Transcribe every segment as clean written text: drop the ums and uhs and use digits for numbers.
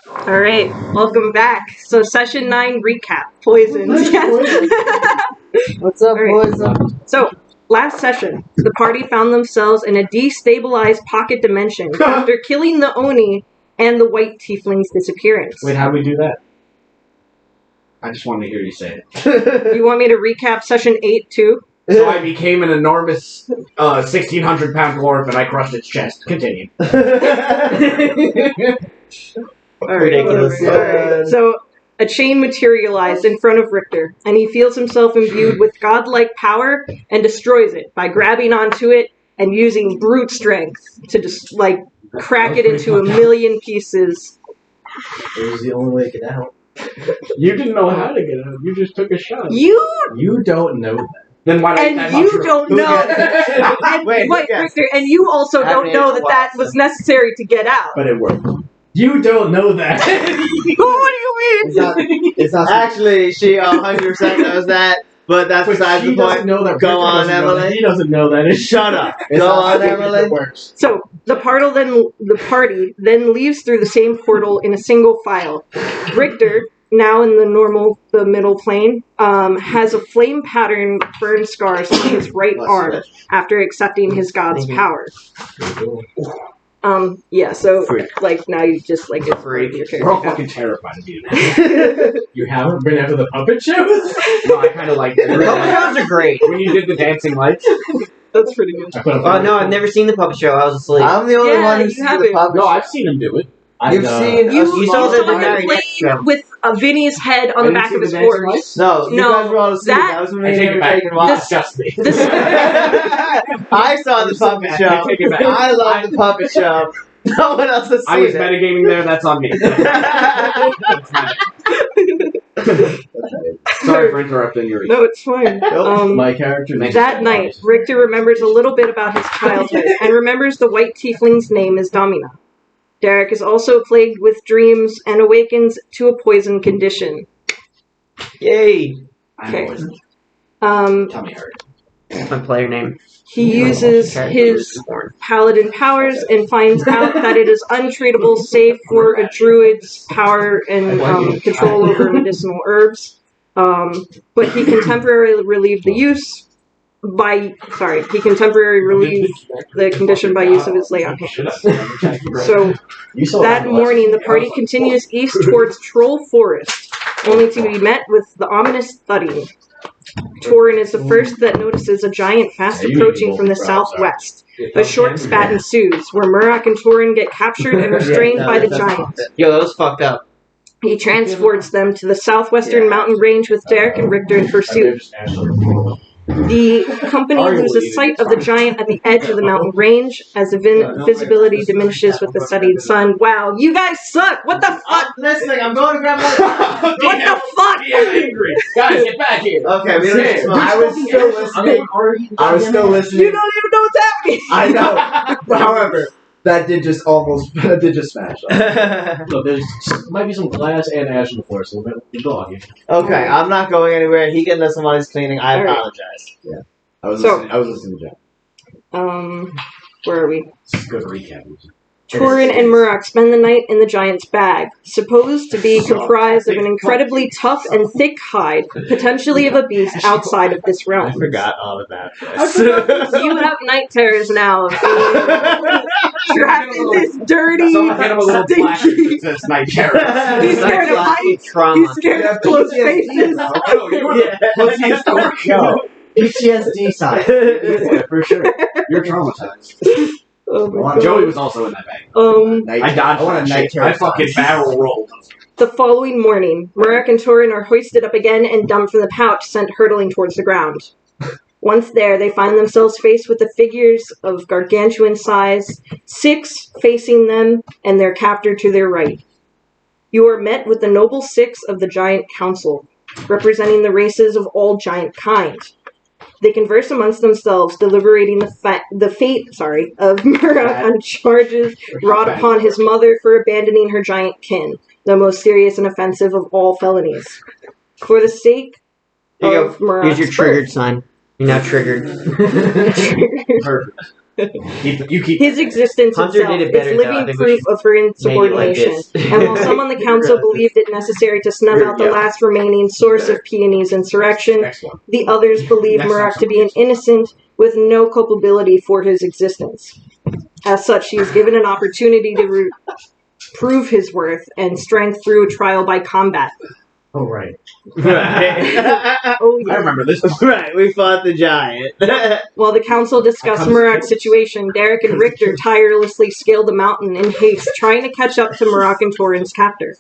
All right, welcome back. So, session 9 recap. Poisons. What's up, All right. boys? So, last session, the party found themselves in a destabilized pocket dimension after killing the Oni and the white tiefling's disappearance. Wait, how'd we do that? I just wanted to hear you say it. You want me to recap session 8 too? So I became an enormous 1,600-pound dwarf and I crushed its chest. Continue. Ridiculous. Alright. So, a chain materialized in front of Richter, and he feels himself imbued with godlike power and destroys it by grabbing onto it and using brute strength to just, crack it into a million pieces. It was the only way to get out. You didn't know how to get out. You just took a shot. You don't know that. Then why And you don't know. And, Wait, Richter, and you also don't know that was necessary to get out. But it worked. You don't know that. What do you mean? It's not Actually, she 100% knows that, but that's besides the point. Know that. Go on, Emily. He doesn't know that. Shut up. It's Go not on, Emily. It works. So the party then leaves through the same portal in a single file. Richter, now in the middle plane, has a flame pattern burn scars on his right arm after accepting his god's power. Yeah, so, now you just, it's part of your character. We're all fucking terrified of you. You haven't been ever the puppet shows? No, I kind of like it. The puppet shows are great. When you did the dancing lights. That's pretty good. Oh, no, I've never seen the puppet show. I was asleep. I'm the only Yeah, one you who's seen haven't. the puppet No, show. I've seen him do it. You've seen You saw saw the him very next show. playing with Vinny's head on the back of his horse. No, you No, guys were all asleep. that- That was when I we take were it back. taking watch. Just me. This, I saw the puppet show. I take it back. I love the puppet show. No one else has I seen was it. metagaming there, that's on me. Sorry for interrupting your no, it's fine. My character. That night, Richter remembers a little bit about his childhood and remembers the white tiefling's name is Domina. Derek is also plagued with dreams and awakens to a poison condition. Yay. Okay. Tummy hurt. That's my player name. He uses his paladin powers and finds out that it is untreatable save for a druid's power and control over medicinal herbs. But he can temporarily relieve the condition by use of his lay on hands. So that morning, the party continues east towards Troll Forest, only to be met with the ominous thudding. Torin is the first that notices a giant fast approaching from the southwest. A short spat ensues, where Murrock and Torin get captured and restrained by the giant. Yo, that was fucked up. He transports them to the southwestern mountain range with Derek and Richter in pursuit. The company loses sight of the giant at the edge of the mountain range as the visibility diminishes with the setting sun. Wow, you guys suck! What the fuck? I'm listening. I'm going to grab my... What the fuck? Angry. Guys, get back here. Okay, we don't need to smoke. I was still listening. I was still listening. You don't even know what's happening! I know. However, that did just smash. Look, there might be some glass and ash on the floor, so we'll go on here. Okay, I'm not going anywhere. He can let somebody's cleaning. I All right. apologize. I was So- listening to Jack. Where are we? Good recap. Torin and Murrock spend the night in the giant's bag, supposed to be comprised of an incredibly tough and thick hide, potentially of a beast outside of this I realm. forgot all about You have night terrors now of being trapped in this dirty, So I hit him a little black stinky. that says night terror. He's scared of heights. Trauma. He's scared of closed spaces. Oh, you were the No. PTSD side. Yeah, for sure. You're traumatized. Oh my God. Joey was also in that bag. I dodged I want that a night shit. terror. I fucking barrel rolled. The following morning, Murrock and Torin are hoisted up again and dumped from the pouch, sent hurtling towards the ground. Once there, they find themselves faced with the figures of gargantuan size, 6 facing them, and their captor to their right. You are met with the noble 6 of the Giant Council, representing the races of all giant kind. They converse amongst themselves, deliberating the fate of Murrock on charges brought upon his mother for abandoning her giant kin, the most serious and offensive of all felonies. For the sake Here you of go. Murrock's Here's your triggered sign. You're now triggered. Perfect. You keep. His existence Hunter itself did it is better, though. I living think we proof should of her made it like insubordination. this. And while some on the council believed it necessary to snuff out the Yeah. last remaining source of Peony's insurrection, Next one. the others believed Next Murak time to be an innocent with no culpability for his existence. As such, he is given an opportunity to prove his worth and strength through a trial by combat. Oh right. Right. Oh, I yeah. remember this. Right, we fought the giant. While the council discussed Murak's situation, Derek and Richter tirelessly scaled the mountain in haste, trying to catch up to Murak and Torin's captor.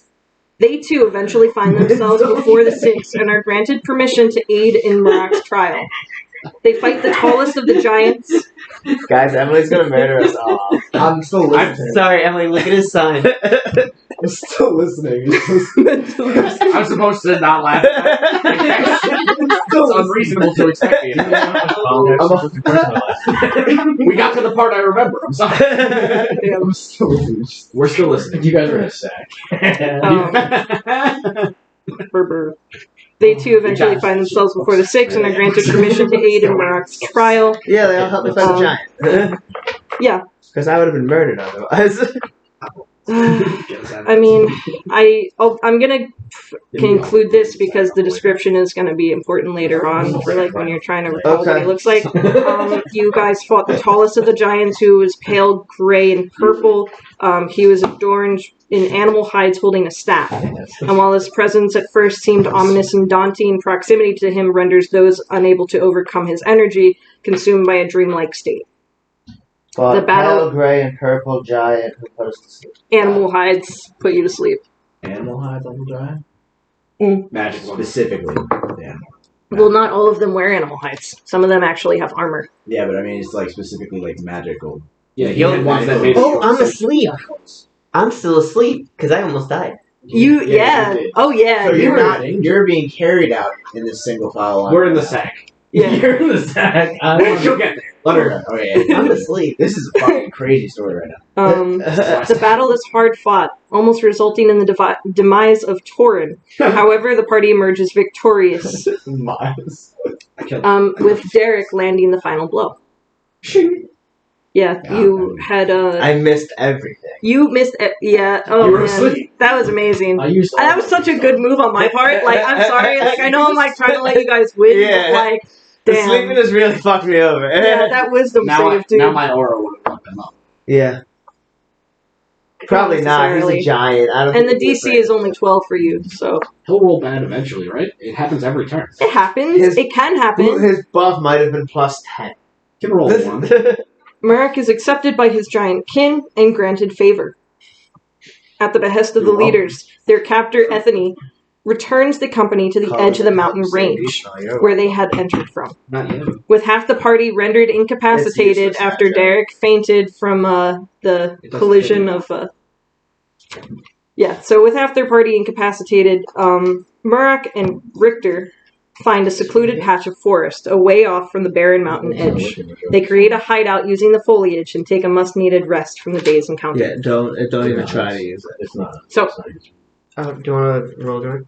They too eventually find themselves before the Six and are granted permission to aid in Murak's trial. They fight the tallest of the giants. Guys, Emily's gonna murder us all. I'm still listening. Sorry, Emily, look at his sign. I'm still listening. I'm supposed to not laugh. It's unreasonable to expect me. We got to the part I remember. I'm sorry. I'm still listening. We're still listening. You guys are in a sack. Berber. They too eventually find themselves before the Six and are granted permission to aid in Murak's trial. Yeah, they all helped me fight the giant. Yeah. Because I would have been murdered otherwise. I mean, I'm gonna conclude this because the description is gonna be important later on for like when you're trying to recall what Okay. he looks like. You guys fought the tallest of the giants, who was pale gray and purple. He was adorned in animal hides, holding a staff. And while his presence at first seemed ominous and daunting, proximity to him renders those unable to overcome his energy consumed by a dreamlike state. The battle- Pale gray and purple giant who put us to sleep. Animal hides put you to sleep. Animal hides on the drive? Magic one. Specifically. Yeah. Well, not all of them wear animal hides. Some of them actually have armor. Yeah, but I mean, it's like specifically like magical. Yeah, Like, he had ones that made Oh, I'm asleep. I'm still asleep because I almost died. You, Yeah, yeah. you did. Oh, yeah. So you you're were. not. You're being carried out in this single file line. We're in the sack. Yeah. You're in the sack. You'll get there. Let her know. Oh yeah. I'm asleep. This is a fucking crazy story right now. The battle is hard fought, almost resulting in the demise of Torin. However, the party emerges victorious, Miles. with Derek landing the final blow. Yeah, you had I missed everything. you missed. Yeah. Oh You were man, asleep. that was amazing. I used And that was such a good move on my part. Like, I'm sorry. Like, I know I'm like trying to let you guys win, Yeah. but like, The damn. sleepiness really fucked me over. Yeah, that wisdom save, dude. Now my aura would have fucked them up. Yeah. Probably not. He's a necessarily. giant. I don't And the think he's DC is only 12 for you, so He'll roll bad eventually, right? It happens every turn. it happens. His- It can happen. His buff might have been plus 10. Can roll one. Murak is accepted by his giant kin and granted favor. At the behest of the leaders, their captor Ethany returns the company to the edge of the mountain range where they had entered from. Not yet. With half the party rendered incapacitated useless, after actually. Derek fainted from the It doesn't collision fit of... Yeah, so with half their party incapacitated, Murak and Richter find a secluded patch of forest away off from the barren mountain edge. They create a hideout using the foliage and take a much-needed rest from the day's encounter. Yeah, don't even try to use it. It's not. So- it's not. Oh, do you want to roll it?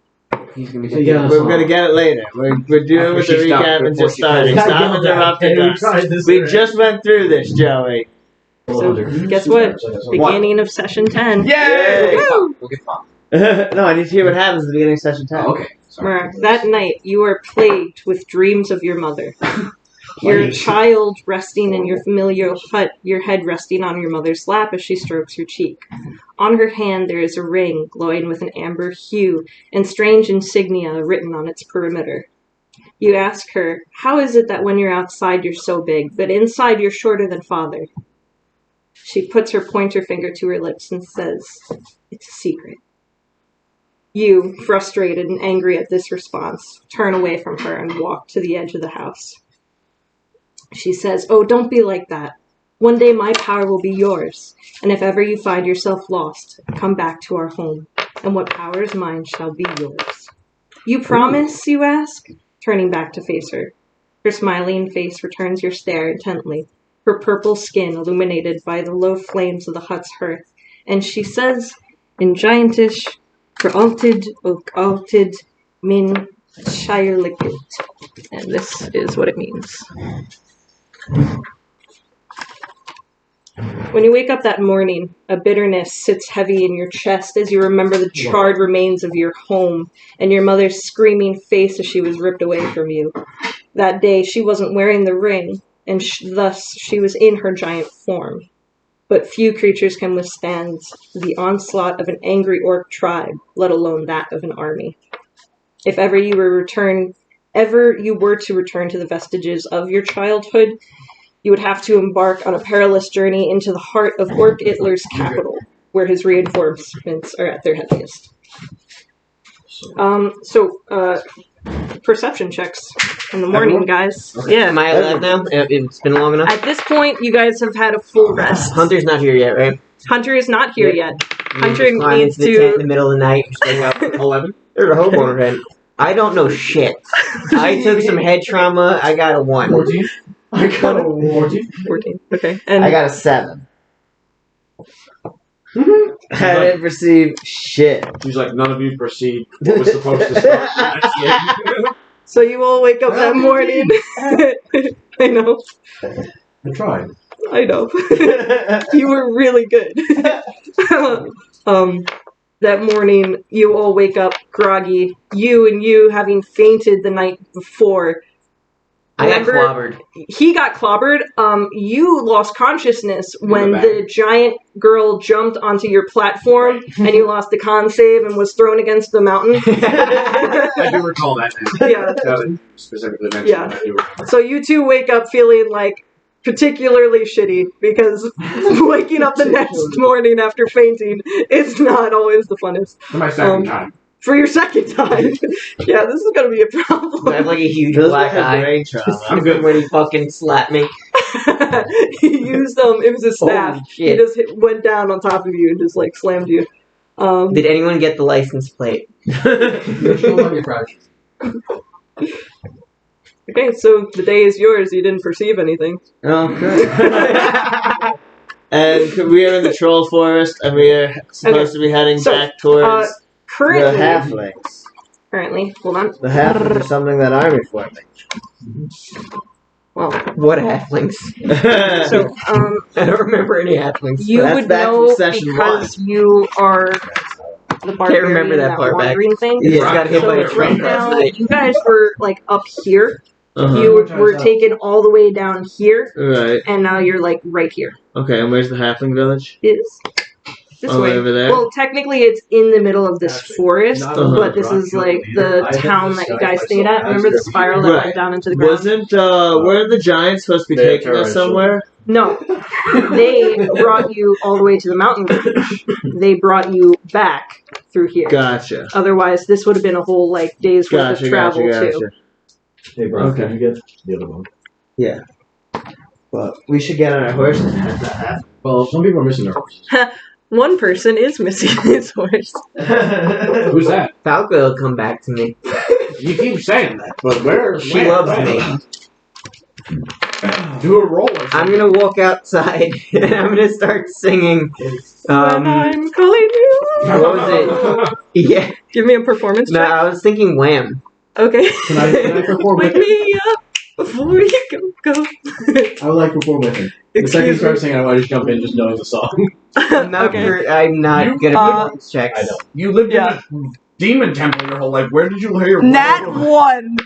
He's gonna be Yeah, We're gonna get it later. We're doing After with the she stopped, recap and before just she starting. finished. Stop interrupting us. We just went through this, Joey. So, guess what? Beginning of session 10. Yay! Woo! We'll get fun. No, I need to hear what happens at the beginning of session 10. Oh, okay. Sorry. Murak, that night you are plagued with dreams of your mother. Your child resting in your familiar hut, your head resting on your mother's lap as she strokes your cheek. On her hand there is a ring glowing with an amber hue and strange insignia written on its perimeter. You ask her, how is it that when you're outside you're so big, but inside you're shorter than father? She puts her pointer finger to her lips and says, it's a secret. You, frustrated and angry at this response, turn away from her and walk to the edge of the house. She says, oh, don't be like that. One day my power will be yours, and if ever you find yourself lost, come back to our home, and what power is mine shall be yours. You promise, you ask, turning back to face her. Her smiling face returns your stare intently, her purple skin illuminated by the low flames of the hut's hearth, and she says, in giantish, Veralted og altid min kärleket. And this is what it means. When you wake up that morning, a bitterness sits heavy in your chest as you remember the charred remains of your home and your mother's screaming face as she was ripped away from you. That day, she wasn't wearing the ring, and thus she was in her giant form. But few creatures can withstand the onslaught of an angry orc tribe, let alone that of an army. If ever you were to return to the vestiges of your childhood, you would have to embark on a perilous journey into the heart of Orc Hitler's capital, where his reinforcements are at their heaviest. Perception checks in the morning, guys. Okay. Yeah. Am I alive now? It's been long enough? At this point, you guys have had a full rest. Hunter's not here yet, right? Hunter is not here yet. Hunter Just climb needs into the tent in to... the middle of the night, staying up. 11. There's a homeowner tent. I don't know shit. I took some head trauma. I got a 1. 14. I got a 14. 14. Okay. And I got a 7. Mm-hmm. I didn't perceive shit. He's like, none of you perceived what was supposed to start the next game. so you all wake up that morning. I know. I tried. I know. You were really good. That morning, you all wake up groggy. You having fainted the night before. I got Remember- clobbered. He got clobbered. You lost consciousness when the back. the giant girl jumped onto your platform and you lost the con save and was thrown against the mountain. I do recall that now. Yeah. That specifically mentioned. Yeah. I do recall. So you two wake up feeling like particularly shitty because waking up the next morning after fainting is not always the funnest. For my second time. For your second time. Yeah, this is gonna be a I have problem. like a huge Those black had eye. brain trauma. I'm good when he fucking slapped me. He used it was his staff. Holy He shit. just went down on top of you and just like slammed you. Did anyone get the license plate? You're still on your fractures. Okay, so the day is yours. You didn't perceive anything. Oh, good. And we are in the troll forest, and we are supposed to be heading So, back towards the Currently, halflings. Hold on. The halflings are something that I'm informing. Well, What halflings? so I don't remember any halflings. you That's would back know from session because you are the barbarian, remember that part back. wandering thing. You just got hit So by a right truck now, last night. you guys were like up here. Uh-huh. You were taken all the way down here, Right. and now you're like right here. Okay, and where's the halfling village? Is this Oh, way? over there? Well, technically, it's in the middle of this forest, not on the but this is like the town that you guys stayed at. Remember the spiral that Right. went down into the ground? Wasn't, weren't the giants supposed to be They're taking us terrorists. somewhere? No, they brought you all the way to the mountain range. They brought you back through here. Gotcha. Otherwise, this would have been a whole like day's worth Gotcha, of travel gotcha, too. gotcha. Hey, bro, Okay. can you get the other one? Yeah. Well, we should get on our horses and head to that Well, some people are missing their horses. One person is missing his horse. half. Who's that? Falco will come back to me. You keep saying that, but where? She where? loves Where? me. Do a roll or something. I'm gonna walk outside and I'm gonna start singing. When I'm calling you. What was it? Yeah. Give me a performance No, check. I was thinking Wham. Okay. Can I perform Wake with it? me up before you go. I would like to perform with him. The second you Excuse start me. singing, I might just jump in just knowing the song. I'm not, Okay. I'm not You- good at uh, performance checks. I know. You lived Yeah. in a demon temple your whole life. Where did you hear your Nat 1.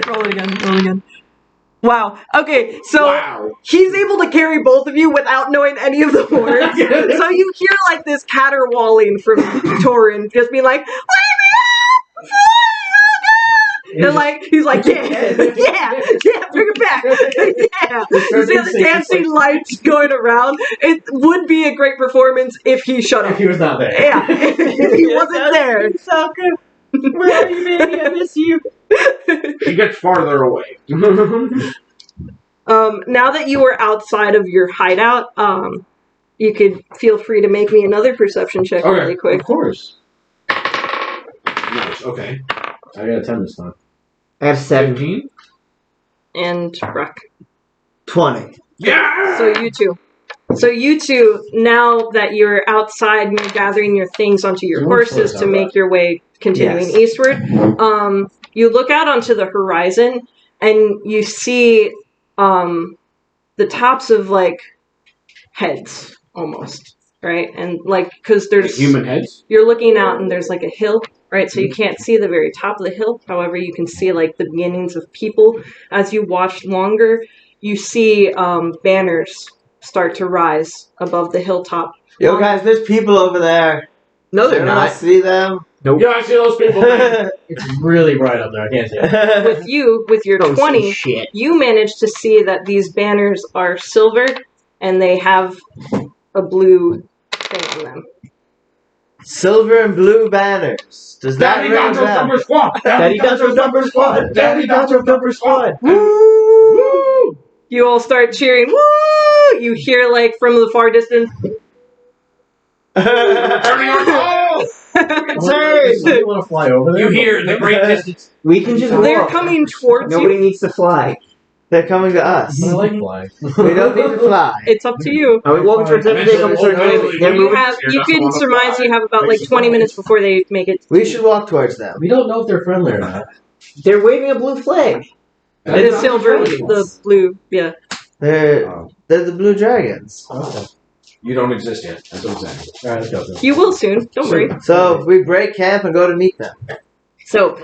Roll it again. Roll again. Wow. Okay, so Wow. he's able to carry both of you without knowing any of the words. So you hear like this caterwauling from Torin just being like, "Let me up! And like he's like, yeah, bring it back, yeah. You see the dancing lights going around. It would be a great performance if he shut If up. he was not there. Yeah, if he wasn't there. So good. Where are you, baby? I miss you. He gets farther away. Now that you are outside of your hideout, you could feel free to make me another perception check really quick. Of course. Nice. Okay. I got a 10 this time. I have 17. And Ruck. 20. Yeah. So you two, now that you're outside and you're gathering your things onto your So horses slow to down, make your way continuing Yes. eastward, you look out onto the horizon and you see the tops of like heads almost, right? And like because there's Human heads. you're looking out and there's like a hill, right? So you can't see the very top of the hill. However, you can see like the beginnings of people. As you watch longer, you see banners start to rise above the hilltop. Yo, guys, there's people over there. No, they're Don't I not. see them? Yeah, I see those people. It's really bright up there. I can't see it. With you, with your Don't see 20, shit. you manage to see that these banners are silver and they have a blue thing on them. Silver and blue banners. Does that Daddy ring a Dacho's bell? number squad. Daddy Dacho's number squad. Daddy Dacho's number squad. Woo! You all start cheering. Woo! You hear like from the far distance. Returning our call. You want to fly over there? You hear in the great distance. We can just They're walk. coming towards Nobody you. needs to fly. They're coming to us. I like flying. We don't need to fly. It's up to you. Are we walking towards them? They come towards me. They're You moving. have you can surmise you have about like 20 minutes before they make it. We should walk towards them. We don't know if they're friendly or not. They're waving a blue flag. The silver, the blue, yeah. They're the blue dragons. Okay. You don't exist yet. That's what I'm saying. Alright, let's go. You will soon. Don't worry. So we break camp and go to meet them. So,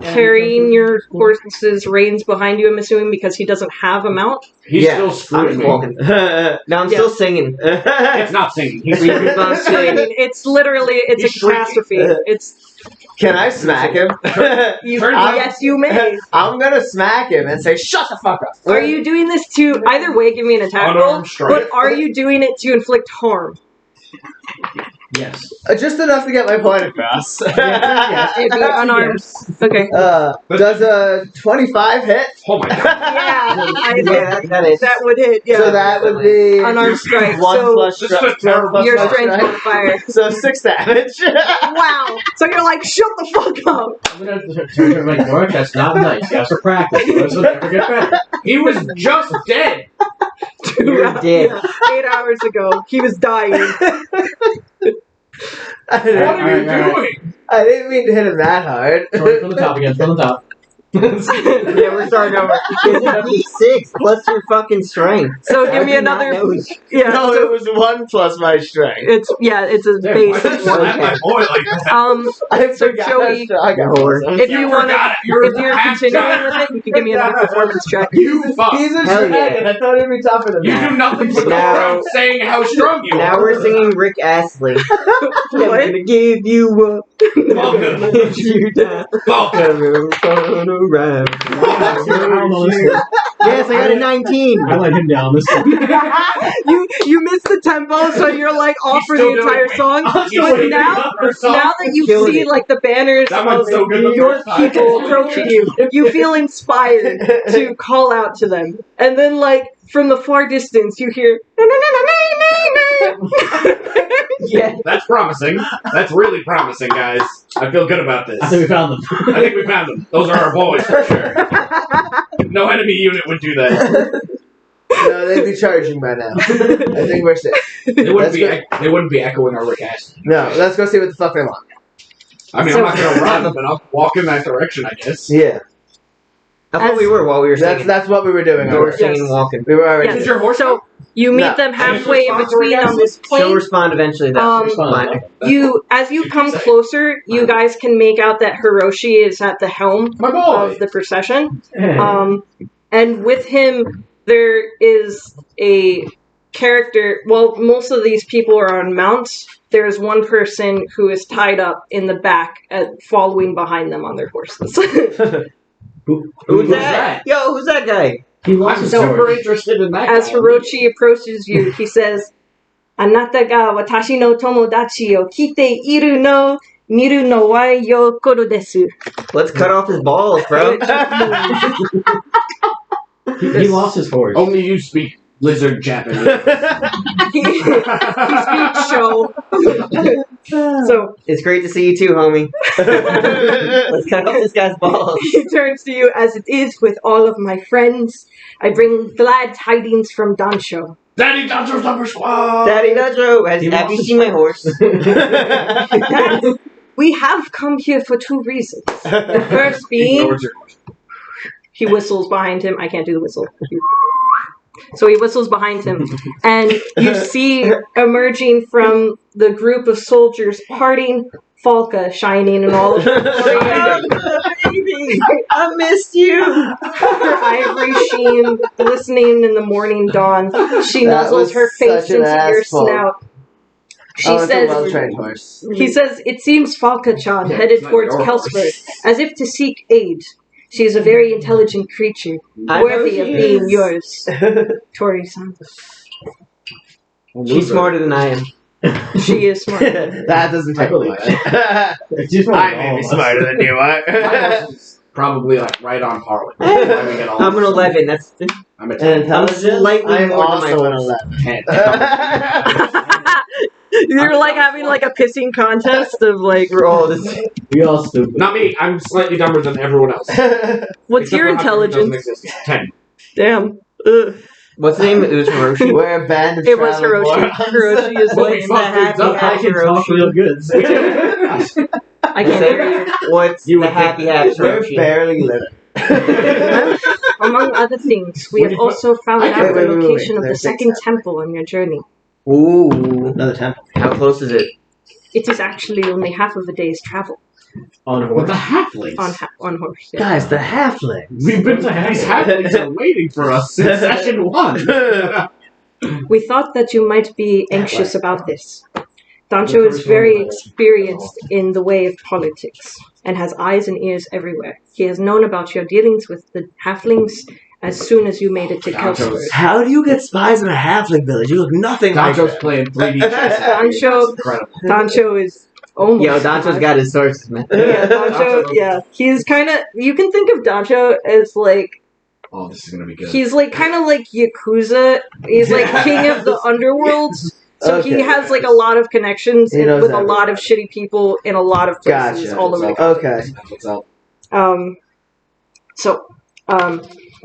carrying your horse's reins behind you, I'm assuming, because he doesn't have a mount. He's Yeah, still I'm screwing just me. walking. Now I'm Yeah. still singing. It's not singing. He's We can both I sing. mean, it's literally, it's a He's shrieking. catastrophe. It's, Can I smack him? you, Turn yes, you may. I'm gonna smack him and say, "Shut the fuck up." Are you doing this to, either way, give me an attack roll, Unarmed strike. but are you doing it to inflict harm? Yes. Just enough to get my point across. It'd be unarmed. Okay. Does a 25 hit? Oh my god. Yeah, Yeah, that is. that would hit, yeah. So that would be Unarmed strike. one So plus This is a strike. terrible- your plus strength strike. modifier. So 6 damage. Wow. So you're like, shut the fuck up. I'm gonna turn to my work. That's not nice. You have to practice. This will never get better. He was just dead. You're dead. Yeah, 8 hours ago, he was dying. I What didn't, are you Alright. doing? I didn't mean to hit him that hard. From the top again. From the top. Yeah, we're starting over. It's D6 plus your fucking strength. So How give me do you not another. know? Yeah. No, so it was 1 plus my strength. it's a There, base. Why did you slap my boy like that? I So forgot Joey, how strong I was. if you want to, forgot it. You're if you're half continuing done. with it, you can give me another performance check. You fuck. He's a Hell yeah. dragon. I thought he'd be tougher than You that. do nothing but go Now- around saying how strong you Now are. we're singing Rick Astley. I'm What? gonna give you up. Welcome. Let you down. Welcome. Turn around. I don't know this one. Yes, I got a 19. I let him down this one. You missed the tempo, so you're like off for the still doing entire it. song. But now that you Killing see it. like the banners That of one's so good the your first time. people approaching you, you feel inspired to call out to them. And then like from the far distance you hear Yeah. That's promising. That's really promising, guys. I feel good about this. I think we found them. I think we found them. Those are our boys for sure. No enemy unit would do that. No, they'd be charging by now. I think we're safe. They wouldn't be echoing our Rick Astley. No, let's go see what the fuck they want. I mean, I'm not gonna run, but I'll walk in that direction, I guess. Yeah. That's what we were while we were singing. That's what we were doing. We were Yes. singing and walking. We were already. Yes. Is your horse? So you meet No. them halfway in between on this She'll plane. respond eventually. Though. Um, You, as you come closer, you guys can make out that Hiroshi is at the helm My boy. of the procession. And with him, there is a character. Well, most of these people are on mounts. There's one person who is tied up in the back, following behind them on their horses. Who's that? Yo, who's that guy? He lost I'm his super sword. interested in that. As guy. Hiroshi approaches you, he says, "Anata ga watashi no tomodachi o kite iru no miru no wa yokoru desu." Let's cut off his balls, bro. He lost his horse. Only you speak lizard Japanese. He speaks show. So It's great to see you too, homie. Let's cut off this guy's balls. he turns to you, "As it is with all of my friends, I bring glad tidings from Dansho. Daddy Dacho's number squad. Daddy Nacho, have you seen my horse? That we have come here for 2 reasons. The first being," Ignores your horse. he whistles behind him. I can't do the whistle. So he whistles behind him, and you see emerging from the group of soldiers parting, Falca shining in all of her glory. I missed you. Her ivory sheen glistening in the morning dawn. She That nuzzles was her face such an into your asshole. snout. She Oh, it's a says, well-trained horse. he says, it seems Falca-chan Yeah, headed it's not towards your horse. Kelsford, as if to seek aid. She is a very intelligent creature, I worthy know of she being is. yours. Tori-san. She's smarter than I am. She is smart. That doesn't I take believe much. She's one of I may all be of us. smarter than you My are. horse is probably like right on par with me. That's why we get all I'm an 11. That's I'm a And 10. intelligence, slightly I'm more than my also an horse. 11. 10. You're like having like a pissing contest of like, We're all this. We all stupid. Not me. I'm slightly dumber than everyone else. what's Except your for Hunter, who doesn't intelligence? exist. 10. Damn. Ugh. What's the name? It was Hiroshi. We're a band of It was traveling Hiroshi. morons. Hiroshi is Well, like we the fucked things happy, up. I happy can talk real good. I can't hear you. What's You the would happy think- happy We're Hiroshi? barely living. Among other things, we What have do you- also found I out can't- the wait, wait, location of the There's second six temple on your journey. Ooh. Another temple. How close is it? It is actually only half of a day's travel On What the horse. halflings? on horse. Yeah. Guys, the halflings. We've been to these halflings are waiting for us since session 1. We thought that you might be anxious about this. Dancho is first very one, experienced in the way of politics and has eyes and ears everywhere. He has known about your dealings with the halflings as soon as you made it to Dancho's- Kelsford. How do you get spies in a halfling village? You look nothing like Dancho's them. playing 3D chess. Dancho- That's incredible. Dancho is almost... Yo, Dancho's got his sources, man. Yeah, Dancho, yeah. He's kind of... You can think of Dancho as like... Oh, this is gonna be good. He's like kind of like Yakuza. He's like king of the underworld. So he Okay. has like a lot of connections He knows with a lot of everybody. shitty people in a lot of places Gotcha. all over the Okay. What's up?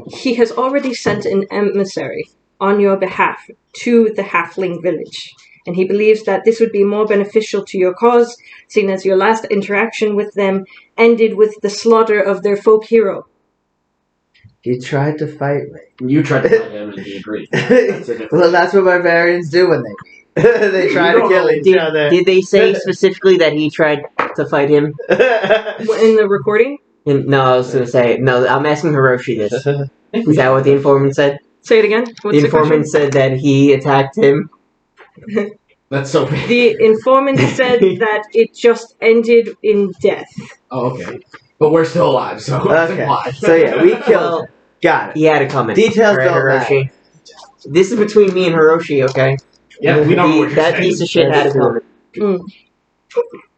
He has already sent an emissary on your behalf to the halfling village, and he believes that this would be more beneficial to your cause, seeing as your last interaction with them ended with the slaughter of their folk hero. He tried to fight You tried to fight him and he agreed. That's a me. different- Well, that's what barbarians do when they meet. They try to kill each other. Did they say specifically that he tried to fight him? In the recording? No, I was gonna say no. I'm asking Hiroshi this. Is that what the informant said? Say it again. What's The the question? informant said that he attacked him. That's so big. The informant said that it just ended in death. Oh, okay. But we're still alive, so it's Okay. implied. So yeah, we killed Well, him. Got it. he had it coming. Details Alright, don't Hiroshi. This is between me and Hiroshi, okay? Yeah, we don't know what you're That saying. piece of shit had it coming.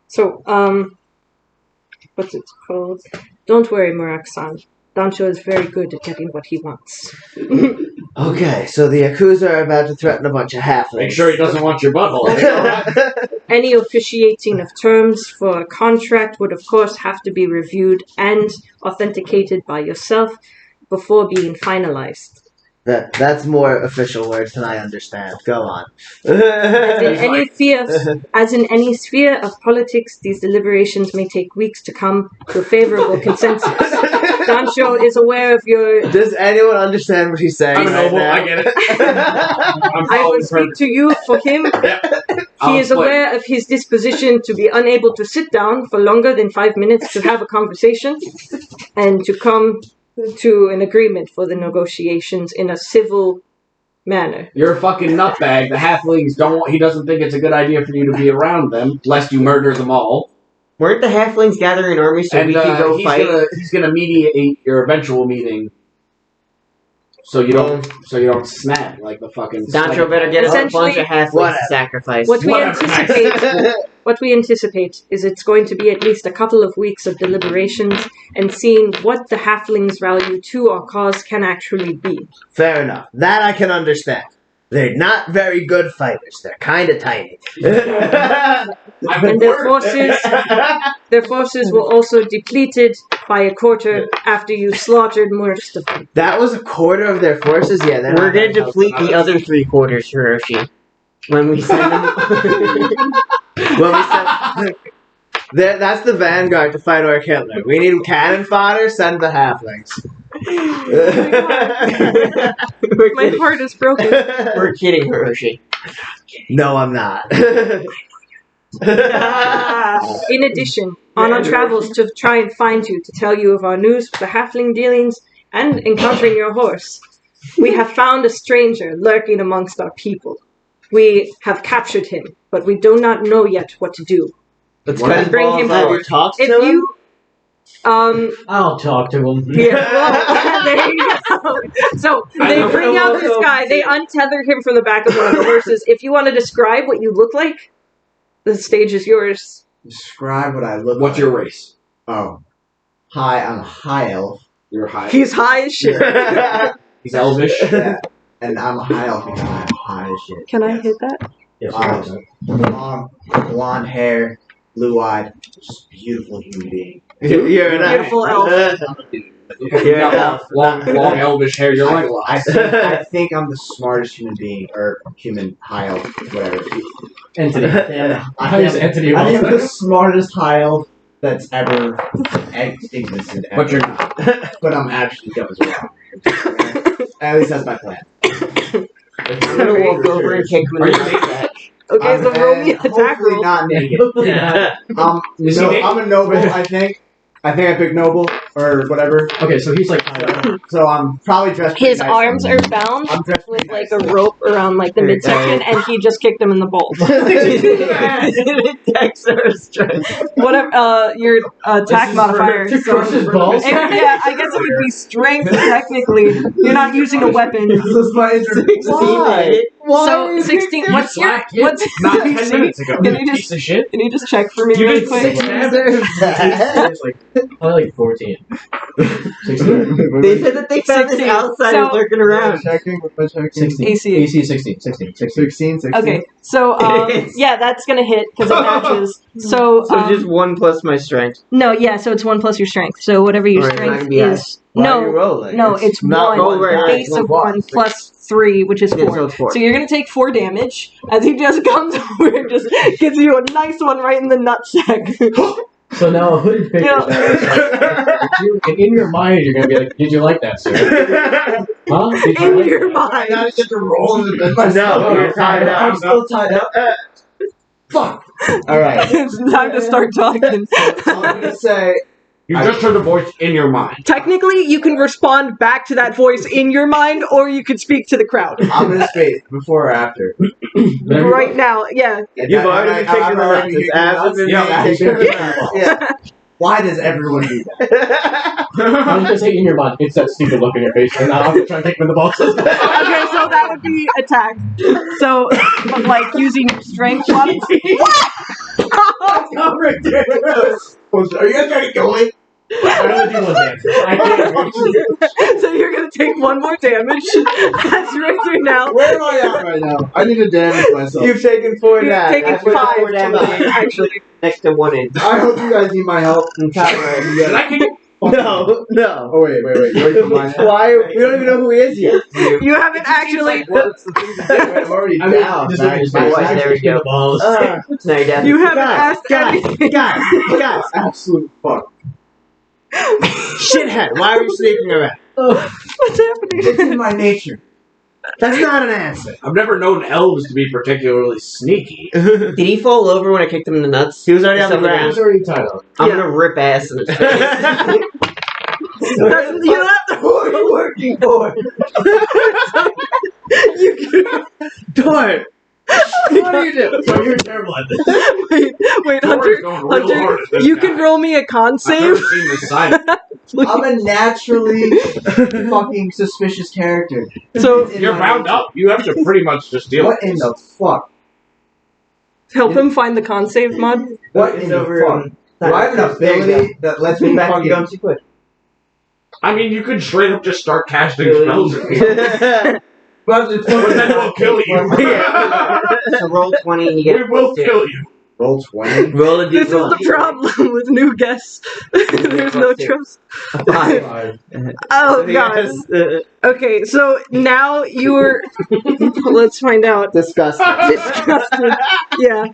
So, what's it called? Don't worry, Murak-san. Dancho is very good at getting what he wants. Okay, so the Yakuza are about to threaten a bunch of halflings. Make sure he doesn't want your butthole. Any officiating of terms for a contract would, of course, have to be reviewed and authenticated by yourself before being finalized. That's more official words than I understand. Go on. As in any sphere of politics, these deliberations may take weeks to come to a favorable consensus. Dancho is aware of your... Does anyone understand what he's saying I'm a right noble, now? I get it. I'm I following will speak perfect. to you for him. I'll He is explain. aware of his disposition to be unable to sit down for longer than 5 minutes to have a conversation and to come to an agreement for the negotiations in a civil manner. You're a fucking nutbag. The halflings don't. He doesn't think it's a good idea for you to be around them, lest you murder them all. Weren't the halflings gathering armies so And we could go he's fight? he's gonna mediate your eventual meeting, so you don't snap like the fucking. Dancho better get a Essentially, bunch of halflings whatever. to sacrifice. What we Whatever. anticipate is it's going to be at least a couple of weeks of deliberations and seeing what the halflings' value to our cause can actually be. Fair enough. That I can understand. They're not very good fighters. They're kind of tiny. And their forces were also depleted by a quarter after you slaughtered most of them. That was a quarter of their forces? Yeah, they're We're not gonna that deplete the other 3/4, Hiroshi. When we send them. When we send, that's the vanguard to fight Orc Hitler. We need cannon fodder, send the halflings. My heart is broken. We're kidding, Hershey. No, I'm not. In addition, on our travels to try and find you, to tell you of our news of the halfling dealings and encountering your horse, we have found a stranger lurking amongst our people. We have captured him, but we do not know yet what to do. Let's What? cut his Bring balls him out. forward. Talk to If him? you, I'll talk to him. yeah, well, there you go. So they bring out this guy. They untether him from the back of one of the horses. If you want to describe what you look like, the stage is yours. Describe what I look What's like. your race? Oh. Hi, I'm a high elf. You're high. He's high as shit. He's elvish. Yeah. And I'm a high elf because I'm high as shit. Can I hit that? Yes, Long, blonde hair, blue-eyed, just beautiful human being. You're an Beautiful elf. You're an elf. Long elvish hair. You're like a I think I'm the smartest human being, or human high elf, whatever. Entity. Yeah. I use entity. I think I'm the smartest high elf that's ever existed. Ever. But you're not. But I'm actually dumb as well. At least that's my plan. I'm gonna walk over and kick him in Are the you nuts. Okay, so roll me attack Hopefully roll. not naked. Yeah. Is he No, naked? I'm a noble, I think. I picked noble, or whatever. Okay, so he's like. So I'm probably dressed pretty His nice. arms are bound I'm dressed with pretty like a nice. rope around like the midsection, and he just kicked him in the balls. Dex or strength. Whatever. Your attack modifier. To crush his balls. Yeah, I guess it would be strength technically. You're not using a weapon. This is my introduction. Why? So 16. What's your Slack it. what's Not 10 minutes ago. Can you just Piece of shit. can you just check for me You really did quick? 6 It's like probably like 14. 16. They said that they found this 16. outside So- lurking around. Checking with my checking. 16. AC. AC 16. 16. 16. Okay, so yeah, that's gonna hit because it matches. So, So just 1 plus my strength. no, yeah, so it's 1 plus your strength. So whatever your Alright, strength not gonna be is, Why are you no, rolling? no, it's not 1 rolling, right, base right. of 1 plus 3, which is 4. Yeah, so it's 4. So you're gonna take 4 damage as he just comes over and just gives you a nice one right in the nutsack. So now a hooded figure. Yeah. And in your mind, you're gonna be like, "Did you like that, sir? Huh? Did you In like your that?" mind. I get to roll in the bed No, myself. you're tied up. I'm still tied up. Fuck. Alright. It's time to start talking. So I'm gonna say You just heard a voice in your mind. Technically, you can respond back to that voice in your mind, or you could speak to the crowd. I'm gonna say before or after. Whatever you Right now, yeah. You've already been kicking the nuts. It's as if Yeah, it's you've been Yeah. Why does everyone do that? I was gonna say in your mind, it's that stupid look in your face, and now I'm trying to take him in the balls. Okay, so that would be attack. So, like, using your strength modifier. Are you guys trying to kill me? I only do 1 damage. I can't. So you're gonna take 1 more damage. That's right through now. Where am I at right now? I need to damage myself. You've taken 4 You're damage. taking I put 5 4 damage. tonight, actually. Next to 1 inch. I hope you guys need my help. And top right. You Did guys- I kick it? No, no. Oh wait. You already put mine. Why? We don't even know who he is yet. You haven't actually. What's the thing to do? I'm already I mean, down. just look at his face. Why, there we go. The balls. Now you're down. You haven't Guys, asked anything. Guys, Absolute fuck. shithead, why are you sneaking around? What's happening? It's in my nature. That's not an answer. I've never known elves to be particularly sneaky. Did he fall over when I kicked him in the nuts? He was already on the Something I ground. was already tied up. I'm Yeah. gonna rip ass in his face. You don't have to. Who are you working for? Dort! What do you do? So you're terrible at this. Wait, Dory's Hunter. going real hard Hunter, at this you guy. can roll me a con I've never save. seen this side. I'm a naturally fucking suspicious character. So It's in You're my bound nature. up. You have to pretty much just deal What with in this. the fuck? help him find the con save mod. What It's in the over fuck? Do I have an ability that lets me Back to fucking... going too quick. I mean, you could straight up just start casting spells at me. But But then we'll kill you. So roll 20 and you We get will kill you. Roll 20. Roll a This is d20. the problem with new guests. There's no trust. Five. Oh god. Okay, so now you're. Let's find out. Disgusting. Disgusting. Yeah.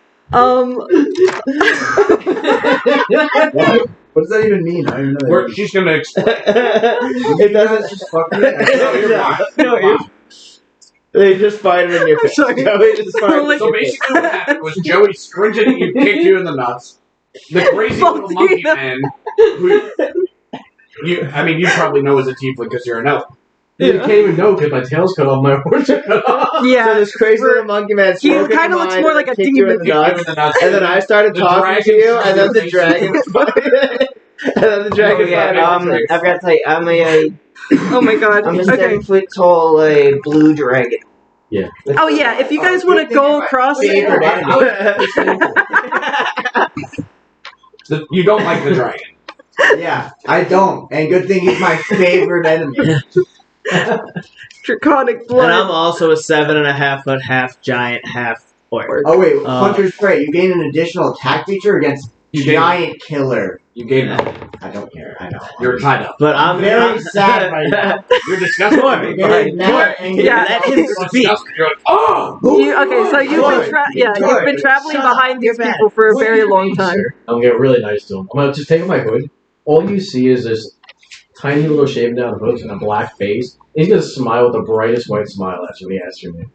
What does that even mean? I don't know. We're, she's gonna explain. It doesn't. Just fuck me. No, you're fine. No, they just fired him in your face. sorry. Joey just fired him in So your face. basically, what happened was Joey squinted at you, kicked you in the nuts. The crazy little monkey man, who you probably know as a tiefling because you're an elf. You can't even know because my tail's cut off, my horns are cut off. So Yeah. this crazy little monkey man He spoke in kind of your looks mind more and like a kicked you in demon. the nuts. In the nuts. And then I started The talking to dragon you, and then the started dragon. And then the dragon. Oh, yeah, fired I've got to tell you, Oh my god. I'm a Okay. 7-foot tall blue dragon. Oh yeah, if you guys want to go across. Favorite enemy. You don't like the dragon. Yeah, I don't. And good thing he's my favorite enemy. Draconic And blood. I'm also a 7.5 foot, half giant, half orc. Oh wait, Hunter's Prey. You gain an additional attack feature against Giant Killer. You gave that. I don't care. I know. You're tied up. But I'm very sad right now. You're disgusting. I'm very mad and Yeah. Let him speak. You're like, oh! Okay, so you've been traveling behind these people for a very long time. I'm gonna get really nice to him. I'm gonna just take off my hood. All you see is this tiny little shaved down hood and a black face. He's gonna smile with the brightest white smile at you when he asks your name.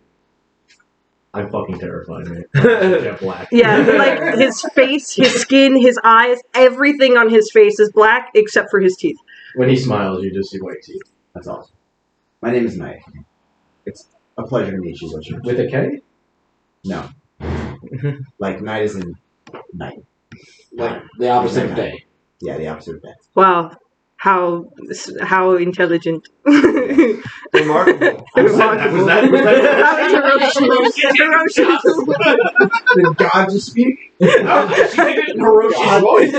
I'm fucking terrified, man. Yeah, black. Yeah, like his face, his skin, his eyes, everything on his face is black except for his teeth. When he smiles, you just see white teeth. That's awesome. My name is Knight. It's a pleasure to meet you, Richard. With a K? No. Like night is in night. Like the opposite of day. Yeah, the opposite of that. Wow, how intelligent. Remarkable. Was that Did God just speak? She did it in Hiroshi's voice.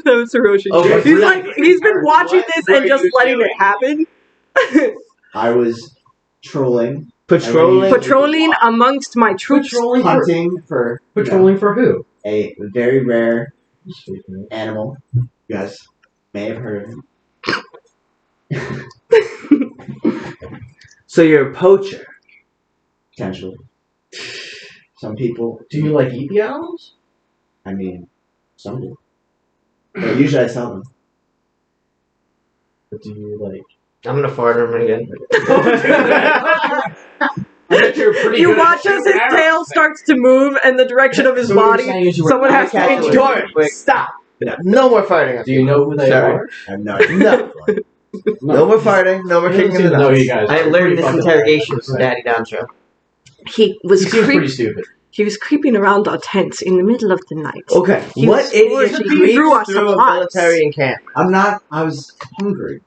That was Hiroshi. Oh, but He's really? like he's been watching this and just letting it happen. I was trolling, Patrolling amongst my troops. hunting for Patrolling for who? a very rare animal. You guys may have heard of him. So you're a poacher. Potentially. Some people, Do you like eat the animals? I mean, some do. But usually I sell them. Or do you like... I'm gonna fart on him again. I bet you're pretty You good at watch as his shooting tail arrows. starts to move and the direction of his So what you're body. saying is you were Someone not has to catching pinch it. Dory, stop. No more farting. Do you know who they Sorry. are? I have no idea. No. No more farting. No more I kicking in the know nuts. you guys. I are learned pretty this fucking interrogation bad, from Daddy Doncho. He was He seems pretty stupid. he was creeping around our tents in the middle of the night. Okay. He What was idiot forcing creeps through our through a supplies. military encampment? I'm not. I was hungry.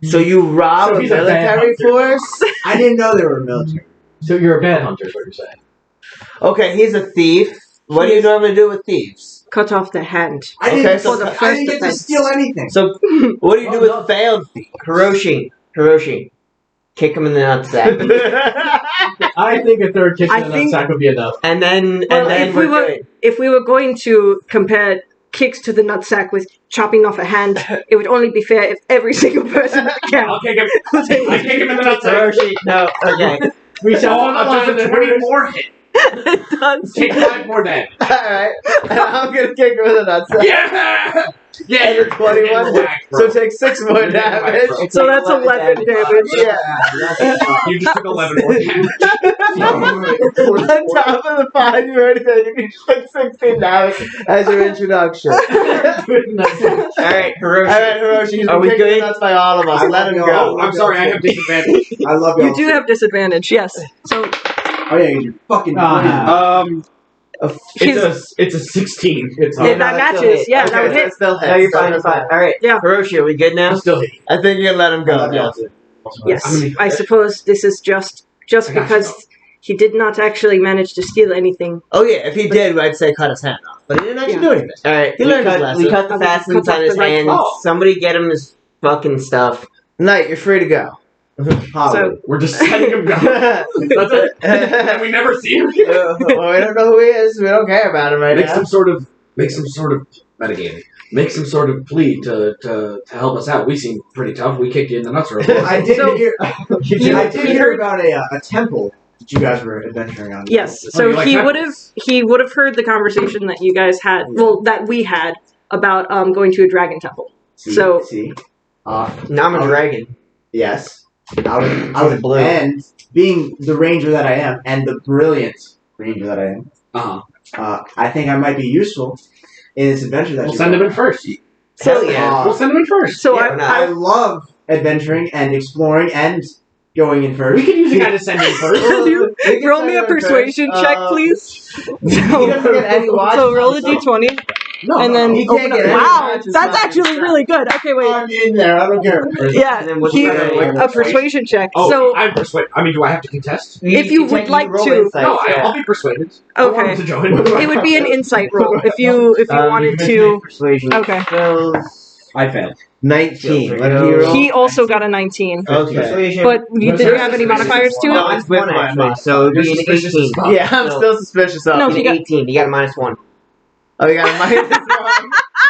So you rob So a he's a bad military hunter. force? I didn't know they were military. So you're a bad hunter, is what you're saying. Okay, he's a thief. What do you normally do with thieves? Cut off the hand. I Okay, didn't, so the I first didn't get to defense. steal anything. So what do you do with failed thieves? Hiroshi. Kick him in the nutsack. I think a third kick I in the think- nutsack would be enough. and then Well, if we we're were good. if we were going to compare kicks to the nutsack with chopping off a hand, it would only be fair if every single person in the camp I'll kick him. was able I to kick him in the nuts. Hiroshi, no, okay. We shall Oh, I'm just a 20 more hit. done. Take 5 more damage. Alright. I'm gonna kick him with a nutsack. Yeah! Yeah, And you're a 21. whacked, bro. So take 6 more You're getting whacked, damage. bro. So that's 11 damage. Yeah. You just took 11 more damage. On top of the 5 you already said you can take 16 damage as your introduction. Alright, Hiroshi. Alright, Hiroshi, he's Are been we kicking good? nuts by all of us. I Let him love go. y'all. Oh, I'm sorry, I have disadvantage. I love y'all. You do have disadvantage, yes. So Oh yeah, you're fucking. It's a 16. It's if that matches, yeah, that would Okay, hit. still hits. No, you're fine, you're fine. Alright, Yeah. Hiroshi, are we good now? still hit. I think you can let him I go. love y'all. Yes, I suppose this is just I got you. because he did not actually manage to steal anything. Oh yeah, if he did, I'd say cut his hand off. But he didn't actually do anything. Alright, He we learned his cut, lesson. we cut the I mean, fastenings cut on off his the right hands. claw. Somebody get him his fucking stuff. Knight, you're free to go. Hollywood. We're just letting him go. That's it. And we never see him again. Well, we don't know who he is. We don't care about him right Make now. some sort of metagaming. Make some sort of plea to help us out. We seem pretty tough. We kicked you in the nuts earlier. I did So- hear. I He did hear heard- about a temple that you guys were adventuring on. Yes, Oh, so you like he that? would have heard the conversation that you guys had, well, that we had about going to a dragon temple. See, So- see. Now I'm a dragon. Yes. I would Blue. and being the ranger that I am, and the brilliant ranger that I am, I think I might be useful in this adventure that We'll you're send him going in first. So yeah. We'll send him in first. So Yeah, I love adventuring and exploring and going in first. We could use a guy to send in first. Can you roll me a persuasion check, please? He doesn't get any watch. So roll a d20, No, and then he can't open up. get any Wow, watches, that's not actually his really good. Okay, wait. I'm in there. I don't care. Yeah, And then what's he, the- a persuasion check. Oh, So I'm persuaded. I mean, do I have to contest? If you would like roll to. insight, No, yeah. I'll be persuaded. I want him okay, to join. it would be an insight roll if you wanted you to. make persuasion Okay. skills. I failed. 19. What Go. did you roll? He also got a 19. Okay. Persuasion. But did you have any modifiers to No, it? it's one actually, so it'd be an 18. Yeah, I'm still suspicious of No, it. he got- 18. You got a -1. Oh, you got a -1.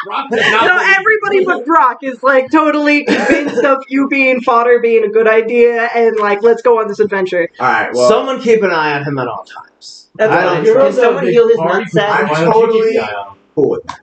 Rob does not No, believe- everybody but Brock is like totally convinced of you being fodder being a good idea and like let's go on this adventure. Alright, well. Someone keep an eye on him at all times. That's I fine. don't Can someone heal his nutsack? I'm totally cool with that.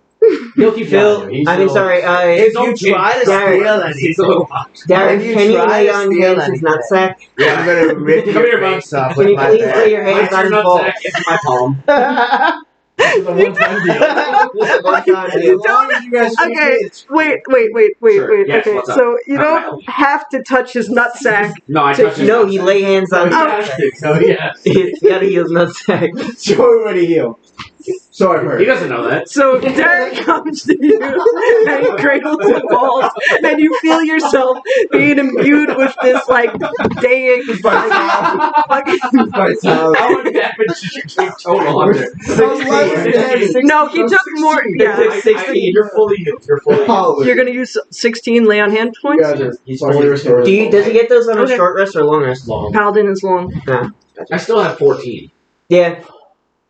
Guilty Phil, I mean, sorry, If you try to Gary, steal He's a little hot. Darren, if you can you try lay to on steal James's anything- nutsack? I'm gonna rip Come your here, bud. face off Can you with my please lay bat. your hands Place on your his balls? nutsack into my palm. It's a one-time deal. As long as you guys keep Okay. it, it's Wait. Sure, yes, okay, what's up? so you How can I don't have to touch his nutsack. No, I So- touched his No, nutsack. he lay hands on his Oh. nutsack. So yes. You gotta heal his nutsack. show me what he heal. So I've He heard. doesn't know that. So Derek comes to you and he cradles the balls, and you feel yourself being imbued with this like daying like, How much damage did you take total under? No, he took more. Yeah, 16. You're fully healed. You're fully healed. Holy. you're gonna use 16 lay on hand You points. guys are He's fucking fully restored. Does he get those on a Okay. short rest or long rest? Long. Paladin is long. I still have 14. Yeah,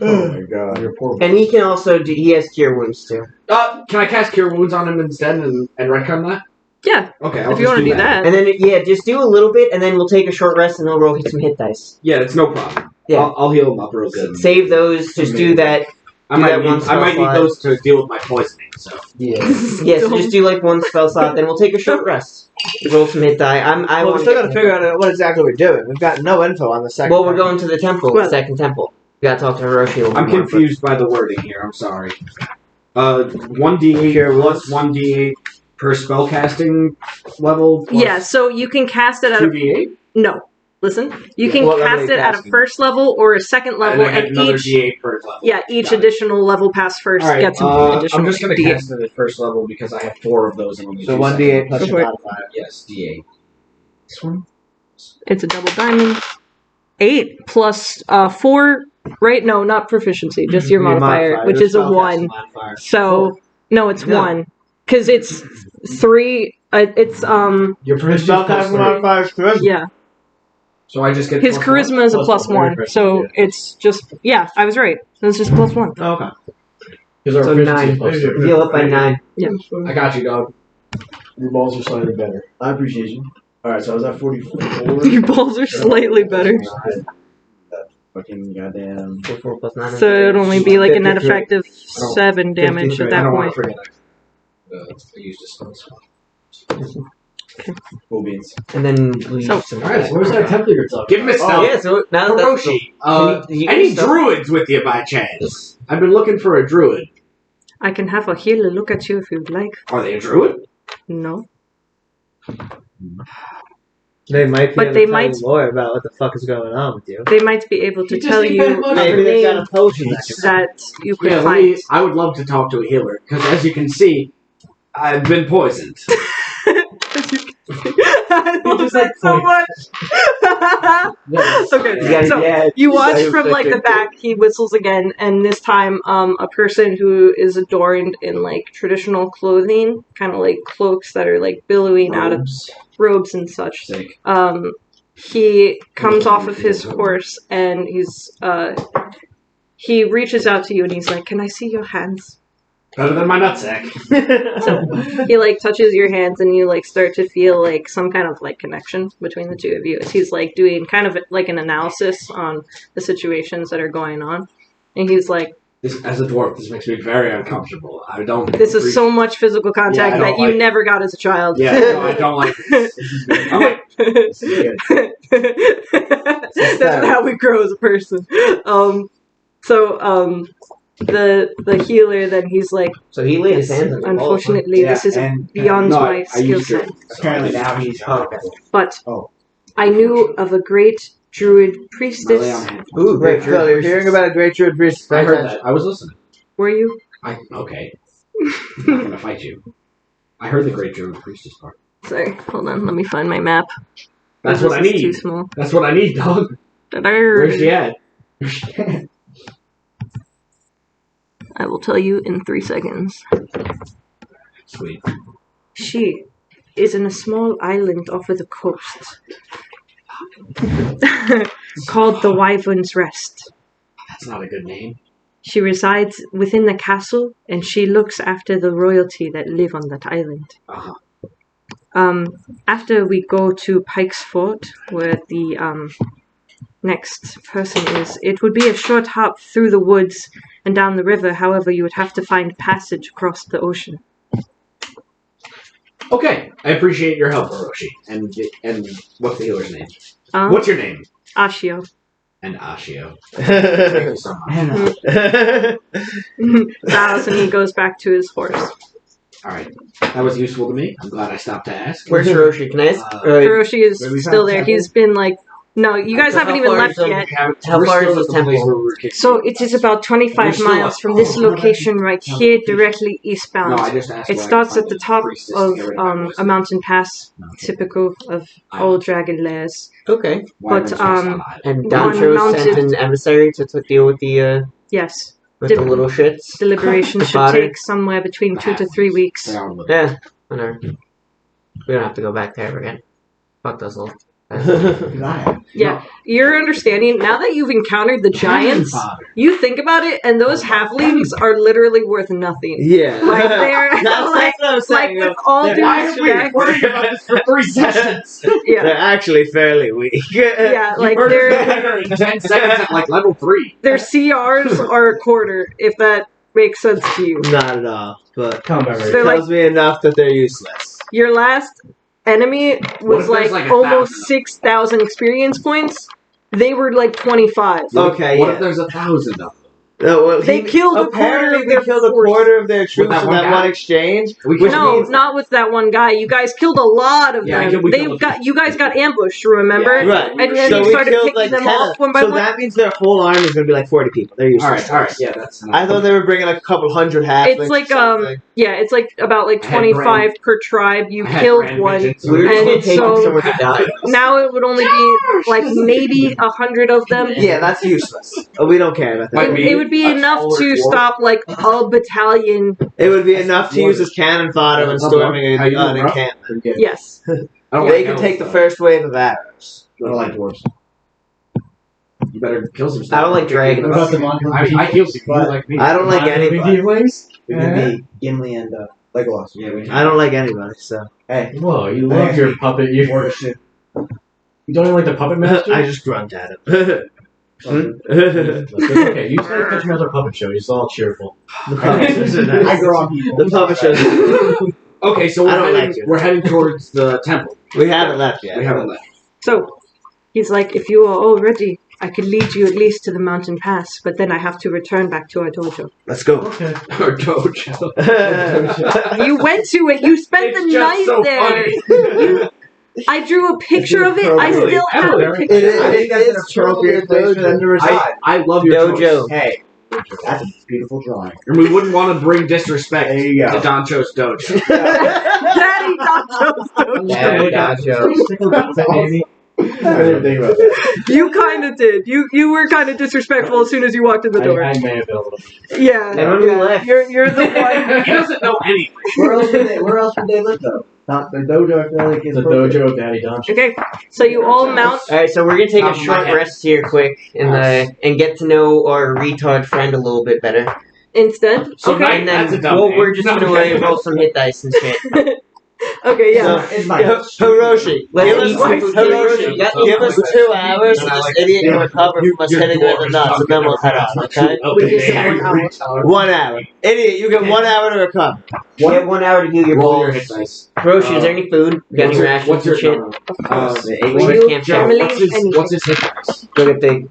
Oh my god. You're poor. and he can also do. He has cure wounds too. Can I cast Cure Wounds on him instead and retcon that? Yeah, Okay, I'll if you just want to do that. And then just do a little bit, and then we'll take a short rest, and then we'll roll some hit dice. Yeah, it's no problem. Yeah. I'll heal him up real good. Save those. Just do that. I do might, that need, one I spell might need slot. those to deal with my poisoning. So Yeah. Yeah, so just do like one spell slot, then we'll take a short rest. Roll some hit die. I Well, we want. still gotta figure out what exactly we're doing. We've got no info on the second. Well, we're going to the temple, Well- second temple. We gotta talk to Hiroshi a little I'm more. confused by the wording here. I'm sorry. 1d8 Cure plus 1d8 per spell casting level. Plus Yeah, so you can cast it at a 2d8. no. Listen, you can What level cast are it you at a casting? first level or a second level, and I get and another each d8 per level. each Got it. additional level past first All right, gets an additional I'm just gonna D8. cast it at first level because I have 4 of those and only So two 1d8 second plus Go your for it. modifier. Yes, d8. This one. It's a double diamond. 8 plus 4. Right? No, not proficiency. Just your modifier, which your is a spellcasting 1. modifier. So no, it's No. 1 because it's 3. It's Your proficiency Spell is plus casting 3. modifier is charisma. yeah. So I just get His plus charisma is a Plus plus one, 1, so it's just I was right. It's just plus 1. Oh, okay. Because our So proficiency 9. is plus 3. Heal up by 9. one. I got you, dog. Your balls are slightly better. I appreciate you. Alright, so I was at 44. Your balls are slightly better. Fucking goddamn. 4 plus 9. So it would only be like a net 53. effective 7 damage at I that don't want point. to forget. I used a spell slot. Cool beans. And then we So- use some. Alright, Where's that temple you're talking Give him a about? stealth. Yeah, so now that's Hiroshi, Can you any stealth? druids with you by chance? I've been looking for a druid. I can have a healer look at you if you'd like. Are they a druid? No. They might be But able they to tell might- you more about what the fuck is going on with you. They might be able to You just tell need you that money. the Maybe they've got name a potion that can that you could Yeah, find. I would love to talk to a healer because, as you can see, I've been poisoned. I love just, that like, so point. much. Yeah. Okay, Yeah, so yeah. you watch from like the back. He whistles again, and this time, a person who is adorned in like traditional clothing, kind of like cloaks that are like billowing out of robes and such. Sick. He comes off of his horse and he reaches out to you and he's like, "Can I see your hands?" Better than my nutsack. So he like touches your hands and you like start to feel like some kind of like connection between the two of you as he's like doing kind of like an analysis on the situations that are going on. And he's like, As a dwarf, this makes me very uncomfortable. I don't. This is so much physical contact I that don't you like it. never got as a child. Yeah, no, I don't like this. I'm like, This is good. That's how we grow as a person. The healer then he's like, So he laid his hands on the wall. unfortunately, this is and beyond no, my I skill used to. set. apparently now he's But Oh. I knew of a great druid priestess. Ooh, great Wait, Phil, you're hearing about a great druid priest. I heard that. I was listening. Were you? Okay. I'm not gonna fight you. I heard the Great Druid Priestess part. Sorry, hold on. Let me find my map. That's This what I is Too need. small. That's what I need, dog. Where's she at? I will tell you in 3 seconds. Sweet. She is in a small island off of the coast called the Wyvern's Rest. That's not a good name. She resides within the castle, and she looks after the royalty that live on that island. Uh-huh. After we go to Pike's Fort, where the next person is, it would be a short hop through the woods and down the river. However, you would have to find passage across the ocean. Okay, I appreciate your help, Orochi. And what's the healer's name? What's your name? Ashio. And Ashio. Thank you so much. Bows and he goes back to his horse. Alright, that was useful to me. I'm glad I stopped to ask. Where's Hiroshi? Can I ask? Hiroshi is Where we still found there. temple? He's been like, no, you guys haven't even left yet. How far is this temple? So it is about 25 miles from this location right here, directly eastbound. No, I just asked. It where I starts could at the find top priestess of area that was- a mountain pass, No. typical of old dragon lairs. Okay. Wyvern's but, Rest on the island. And One Dancho sent mounted- an emissary to deal with the Yes, the little shits. deliberation should Fodder. take somewhere between 2 to 3 weeks. They are little. Yeah, whatever. We don't have to go back there again. Fuck those little. Yeah, you're understanding, now that you've encountered the giants, Father. you think about it, and those halflings are literally worth nothing. Yeah. Like, they're, That's like, what I'm like saying. with all due Why are we respect, worried about this for 3 sessions? yeah, They're actually fairly weak. yeah, like Murdered their better in 10 seconds at like level 3. CRs are a quarter, if that makes sense to you. Not at all. But Combat rate. They're like, tells me enough that they're useless. your last enemy What was if there's, like like, almost 1,000? 6,000 experience points. They were like 25. Okay, What yeah. if there's 1,000 of them? They killed a quarter of apparently their we killed a force. quarter of their troops that in one that guy? one exchange. We Which No, means- not with that one guy. You guys killed a lot of Yeah, I them. killed- we They killed a got you guys got ambushed. Remember? Yeah, Right. And then so you we started killed picking like them 10. off one by So one. that means their whole army is going to be like 40 people. They're useless. Alright, yeah, that's enough. I thought they were bringing like a couple hundred halflings. It's like or something. yeah, it's like about like I had 25 grand- per tribe. You I had killed grand one. visions. We were just And gonna take so- someone to die. Now it would only be like maybe 100 of them. Yeah, that's useless. We don't care about that. Might It would be a enough taller to dwarf. stop like a battalion. It would be enough to use as cannon fodder when storming How you an doing, bro? encampment. Yes. I don't They like can elves, take the though. first wave of arrows. I don't like dwarves. You better kill some stuff. I don't like dragons. What about the Mongols? I heal some. You like me. I don't like anybody. Tieflings? We can be Gimli and Legolas. Yeah, we I don't like anybody, so. Hey, Whoa, you love your puppet. You don't even like the puppet master? I just grunt at him. Okay, you started catching another puppet show. You're all cheerful. The puppets are nice. I grow on people. The puppet shows. Okay, so I don't we're heading, like you. we're heading towards the temple. We haven't left yet. We haven't left. So he's like, if you are all ready, I could lead you at least to the mountain pass, but then I have to return back to our dojo. Let's go. Okay. Our dojo. You went to it. You spent the It's just night so there. funny. I drew a picture of it. I Appropriate. still have a Appropriate. picture. It I think that's an appropriate place for them to reside. I love your Dojo. choice. Hey, that's a beautiful drawing. And we wouldn't want to bring disrespect There you to go. Doncho's dojo. Daddy Doncho's dojo. Yeah, Dancho. I didn't think about that. You kind of did. You were kind of disrespectful as soon as you walked in the door. I may have been a little bit. Yeah. And when we yeah. left- You're the one. He doesn't know anything. Where else would they live though? Not the dojo. I feel like is The appropriate. dojo of Daddy Doncho. Okay. So you all mount. Alright, so we're gonna take a Top of my short head. rest here quick and get to know our retard friend a little bit better. Instead. So Okay. night- And then That's a dumb we're name. just No, gonna okay. roll some hit dice and shit. Okay, yeah. No. It's my Hiroshi, Let's give eat us, some food. Hiroshi, give us 2 hours so this idiot can recover from us hitting her in the nuts, and then we'll head out, okay? We give him 1 hour. 1 hour. Idiot, you get 1 hour to recover. You have 1 hour to heal your Roll your balls. hit dice. Hiroshi, is there any food? You got any rations What's your and shit? You, Camp family, What's his hit dice? Look at the Um,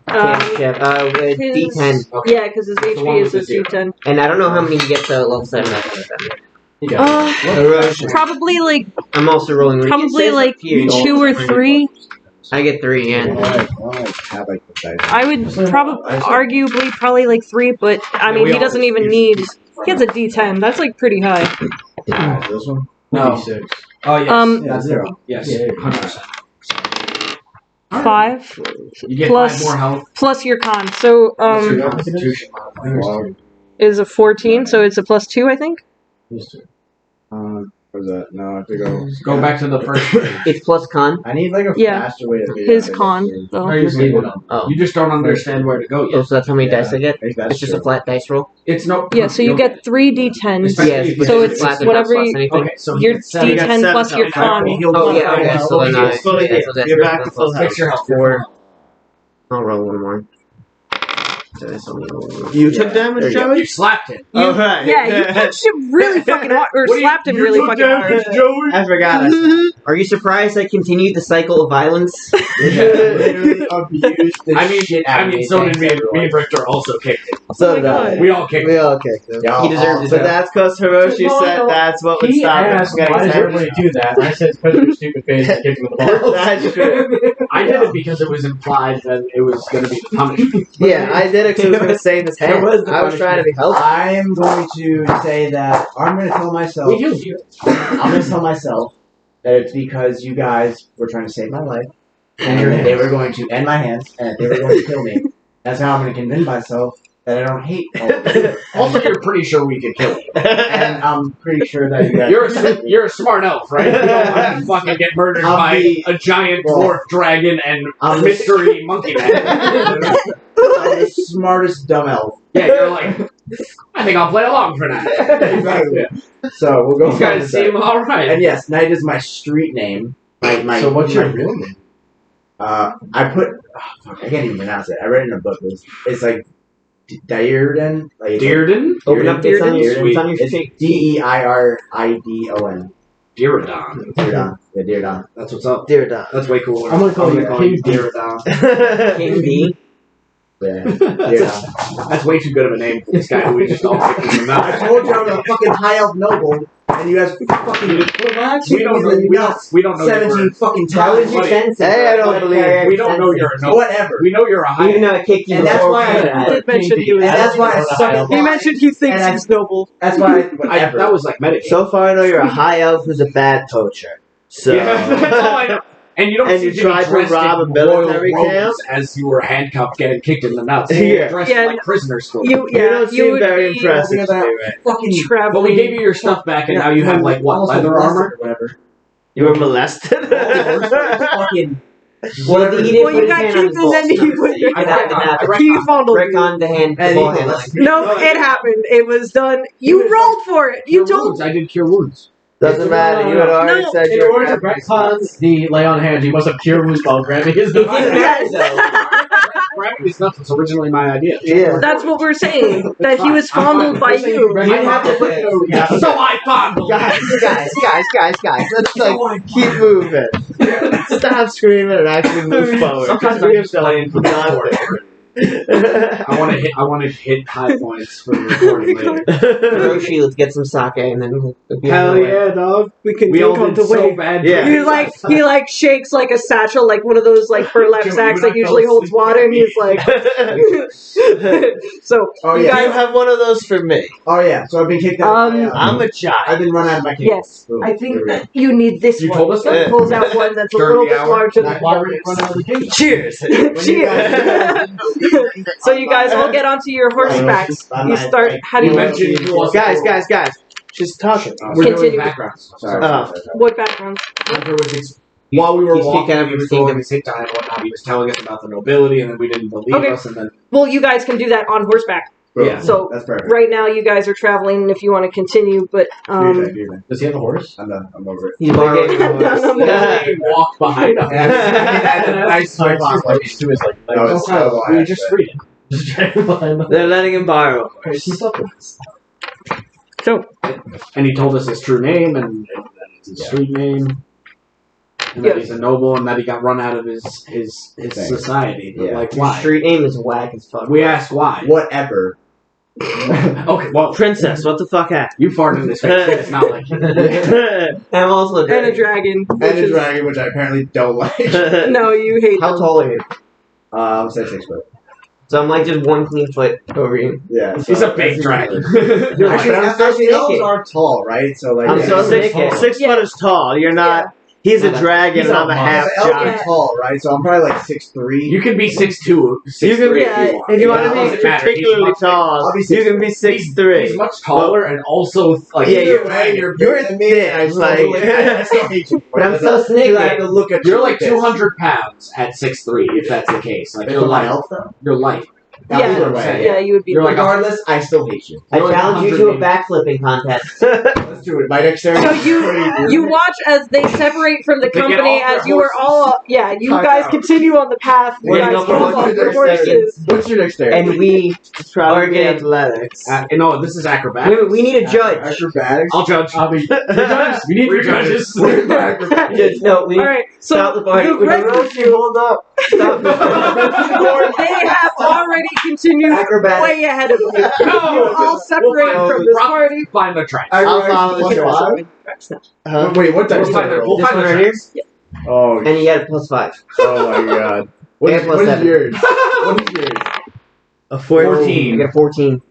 camp chef. his- D10. Yeah, because his the one HP is with a the zero. D10. And I don't know how many you get to level 7. You got it. Hiroshi. Probably like I'm also rolling. probably like 2 or 3. I get 3, yeah. have like the dice. I would probably like 3, but I mean he doesn't even need. He has a D10. That's like pretty high. This one? No. 6. Oh yes. Yeah, 0. Yes. Yeah. 100%. 5 You get Plus- 5 more health. plus your con. So What's your um Constitution modifier? is a 14, so it's a +2, I think. Where's that? No, I have to go. Go back to the first page. It's plus con. I need like a Yeah. faster way to His con though. Or you just leave it on. Oh. You just don't understand where to go Oh, yet. so that's how many Yeah. dice I get? It's just a flat dice roll? It's no. Yeah, so you get 3 D10s. Yes, but So it's it's flat, they're whatever not plus you- anything. Okay, so Your you get 7. D10 plus your con. Oh, yeah, okay, so then I... Fully yeah, so that's You're back to full Fix health. your health. 4. I'll roll 1 more. So that's only one. You took damage, Joey? You slapped it. You- Oh, right. Yeah, you punched him really fucking hard, or What do you- slapped him you really took fucking damage, hard. Joey. I forgot. Are you surprised I continued the cycle of violence? Literally abused the shit out of me. So did Thanks, me and Richter also kicked it. So Oh did my I. God. We all kicked We it. all kicked him. Y'all He deserved all- it. But that's because Hiroshi No, said no. that's what would He stop him asked, from getting why his does head. everybody do that? And I said, it's because of your stupid face and kicked him in the balls. That's true. I did it because it was implied that it was going to be the punishment. Yeah, I did it because it was going to save his hand. was the I was trying to be helpful. I am going to say that I'm going to tell myself. We healed you. I'm going to tell myself that it's because you guys were trying to save my life, and they were going to end my hands, and they were going to kill me. That's how I'm going to convince myself that I don't hate all of you. Also, you're pretty sure we could kill you. And I'm pretty sure that you guys. You're a smart elf, right? You don't want to fucking get murdered I'll by be- a giant well, dwarf dragon and I'm- mystery monkey man. I'm the smartest dumb elf. Yeah, you're like, I think I'll play along for now. Exactly. So we'll go. These guys seem alright. And yes, Knight is my street name. My So what's your my- real name? I put. Oh, fuck, I can't even pronounce it. I read it in a book. It's like Deirden. Like it's Dearden? Open up, it's on your, Deirden. it's on your It's sheet. Deiridon. Dearadon. Deirden. Yeah, Deirden. That's what's up. Dear Don. That's way cooler. I'm gonna call you King D. Dearadon. King D. Yeah, Deirden. That's way too good of a name for this guy who we just all kicked in the I mouth. told you I'm a fucking high elf noble, and you guys fucking. We don't know. We don't know. 17 fucking That was your times. sense. Hey, I don't believe it. We don't know you're a no. Whatever. We know you're a high. Even though I kicked you And that's before why we did I that. did mention he was. And that's why I suck. He mentioned he thinks And I- he's noble. That's why. Whatever. That was like metagame. So far, I know you're a high elf who's a bad poacher. So. Yeah, that's all I know. And you don't And see you Jimmy tried to dressed rob in a military royal camp? robes as you were handcuffed, getting kicked in the nuts. Yeah. You were dressed Yeah, like prisoners. Still. You You don't you seem would very be impressive to about- me, right? fucking. traveling. But we gave you your stuff back, and now you have like what leather armor? Or whatever. You were molested? Fucking. Well, he didn't Well, put you his got hand on kicked his and then balls. he put your I got the nap. He fondled Rick you. on the hand, the And ball he- handle. No, it happened. It was done. You rolled for it. You Cure told. wounds. I did cure wounds. Doesn't matter. You had already No. said In you were. order to retcon the lay on hands, you must have cure wounds while grabbing his device. Yes. Grabbing these nuts was originally my idea. Yeah. That's what we're saying. That he was fondled by you. I have to put it over. So I fondled. Guys, let's like keep moving. Stop screaming and actually move forward. Sometimes I'm just playing for the I I want to hit high points for the recording later. Hiroshi, let's get some sake and then we'll be on Hell the way. yeah, dog. We can We all drink on did the so way. bad. Yeah. He like shakes like a satchel, like one of those like burlap Joey, sacks when that I usually fell holds asleep, water, and he's like. So Oh, you yeah. You guys, have one of those for me. Oh yeah. So I've been kicked out. I'm a child. I've been run out of my cave. yes, Boom. I There think we go. that you need this You one. told us that? He pulls out one that's a During little the bit hour? larger than Why the were you others. running out of the gate? Cheers. So you guys all get onto your horsebacks. You start heading. You mentioned you lost Guys. She's talking. We're doing Continue. backgrounds. Sorry. What background? Hunter was while we were He's walking, speaking he was of throwing his hit die and whatnot. He was telling us about the nobility, and then we didn't believe Okay. us, and then Well, you guys can do that on horseback. Boom. Yeah. So That's perfect. right now you guys are traveling if you want to continue, but Do that. Does he have a horse? I'm done. I'm over it. He's borrowing No, yours. no, no. They walk behind him. Nice to his like. No, it's so we just freed him. Just dragging behind him. They're letting him borrow. Keep up with this. So And he told us his true name and that it's his street name. And that Yes. he's a noble and that he got run out of his society. But Yeah. like, Your why? street name is whack as fuck. We asked why. Whatever. Okay, well, Princess, what the fuck happened? you farted in his face. It's not like I'm also and a dragon. And which a is- dragon, which I apparently don't like. No, you hate How them. tall are you? I'm 6'6", but So I'm like just one clean foot over you. yeah. he's a big dragon. Dude, Actually, I'm so actually, elves naked. are tall, right? So like, I'm yeah. so Six- naked. 6 Yeah. foot is tall. You're not. He's a dragon, He's and I'm a Yeah, half the elves giant. are tall, right? So I'm probably like 6'3". You can be 6'2", 6'3" You can be- if you want. If you It want to doesn't be matter. He's particularly much bigger. tall, I'll be you can be 6'3". He's much taller and also like Yeah, Either way, you're thin, thin. like- I still hate you. But I'm so sneaky. I have to look at you're you like this. 200 pounds at 6'3", if that's the case. Like If you're I'm an light. elf, though. You're light. Either way, Yeah, you would be. You're like regardless, I still hate you. I You're like challenge you to a 100 backflipping contest. Let's do it. My dexterity. So you watch as they separate from the They get company off their as you are all you Time guys out. continue on the path. You Waiting guys up for hold on What's your your dexterity? horses. What's your dexterity? And we Probably are getting athletics. No, this is acrobatics. we need a judge. Acrobatics. I'll judge. I'll be. We need Three three judges. Acrobatics. No, we All right, so stop the party. the rest of you, hold up. Stop the they have already continued Acrobatics. way ahead of you. You all separate We'll from this party. Find the track. I'll follow the Acrobatics. Huh? Wait, what We'll dice? find the, we'll This find one the right here? tracks. Oh, And you get a +5. oh my god. What And is, plus what is 7. yours? What is yours? A You 14. get 14.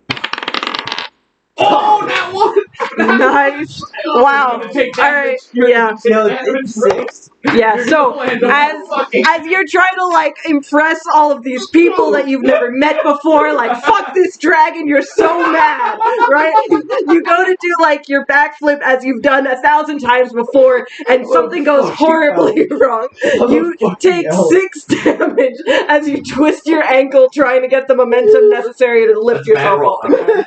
Oh, that one! Nice. Wow. All right. Yeah. No, it's 6. Yeah. So as you're trying to like impress all of these people that you've never met before, like fuck this dragon, you're so mad, right? You go to do like your backflip as you've done 1,000 times before, and something goes horribly wrong. You take 6 damage as you twist your ankle trying to get the momentum necessary to lift That's a bad yourself roll. off the ground.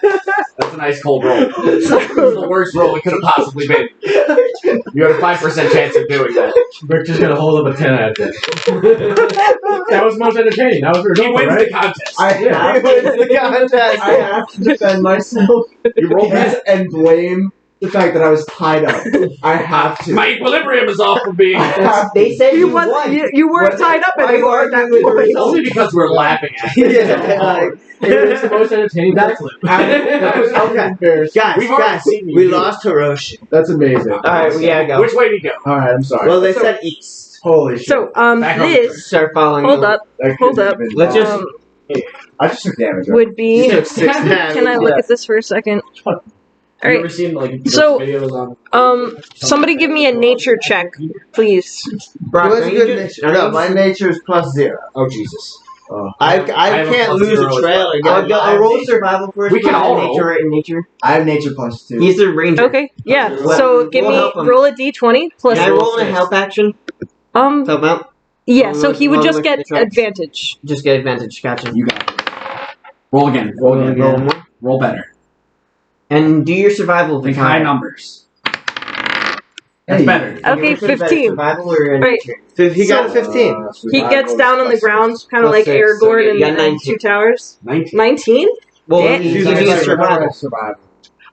That's a nice cold roll. This is the worst roll it could have possibly been. You had a 5% chance of doing that. We're just gonna hold up a 10 out of 10. That was most entertaining. That was He your wins right? the contest. I have contest. I have to defend myself You rolled that. and blame the fact that I was tied up. I have to. My equilibrium is off from being. I have They said You, you was, won. you weren't What? tied up I anymore at that argued with point. results. Only because we're laughing at it. Yeah. It was the most entertaining backflip. That was embarrassing. Guys, We've already seen you we do it. lost Hiroshi. That's amazing. Alright, we gotta go. Which way do you go? Alright, I'm sorry. Well, they So- said east. Holy shit. Back So, on the this, Start following hold them. up, That hold couldn't up. have been Let's bad. just- I just took damage. Right? would be. took 6 Can I look at this for a second? You Alright, ever seen like So- videos on? somebody give me a nature check, please. Brock, What's don't good you nature? just- No, my nature is +0. Oh Jesus! I have a can't plus lose 0 a as trail. well. I'll roll survival first. We can all nature, roll. right? Nature. I have nature +2. He's a ranger. Okay, yeah. Well, So give we'll me help him. roll a d20 plus. Can I roll in a help action? To help out? Yeah. So he would Roll just with get the tracks. advantage. Just get advantage. Gotcha. You got it. Roll again. Roll again. Roll more. Roll better. And do your survival. Think before. high numbers. That's Hey. better. Okay, You wanna put 15. Survival or Right. nature? He got a So- 15. He gets down on the ground, kind of Plus like 6, so Aragorn you in got 19. Two Towers. 19. 19? Well, Yeah. he's He's using like his survival.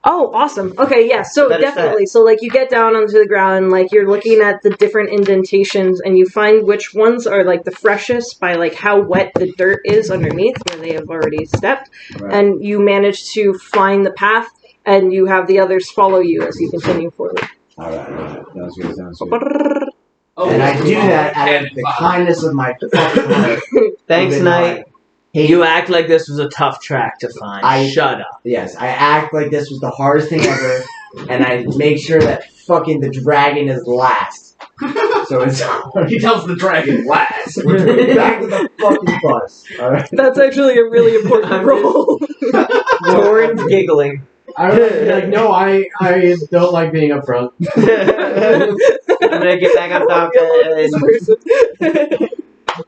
Oh, awesome. Okay, yeah, so Better definitely. So, like, you get down onto the ground and, like, you're looking at the different indentations and you find which ones are, like, the freshest by, like, how wet the dirt is underneath where they have already stepped. Right. And you manage to find the path and you have the others follow you as you continue forward. Alright, sounds good, sounds good. Oh, And I do that out and of the five. kindness of my fucking heart. Thanks, Even Knight. though You act like this was a tough track to find. Shut up. Yes, I act like this was the hardest thing ever, and I make sure that fucking the dragon is last. So it's He tells the dragon last. we're back to the fucking bus. Alright. That's actually a really important role. Torrent's giggling. I was like, no, I don't like being up front. I'm gonna get back on top. This person.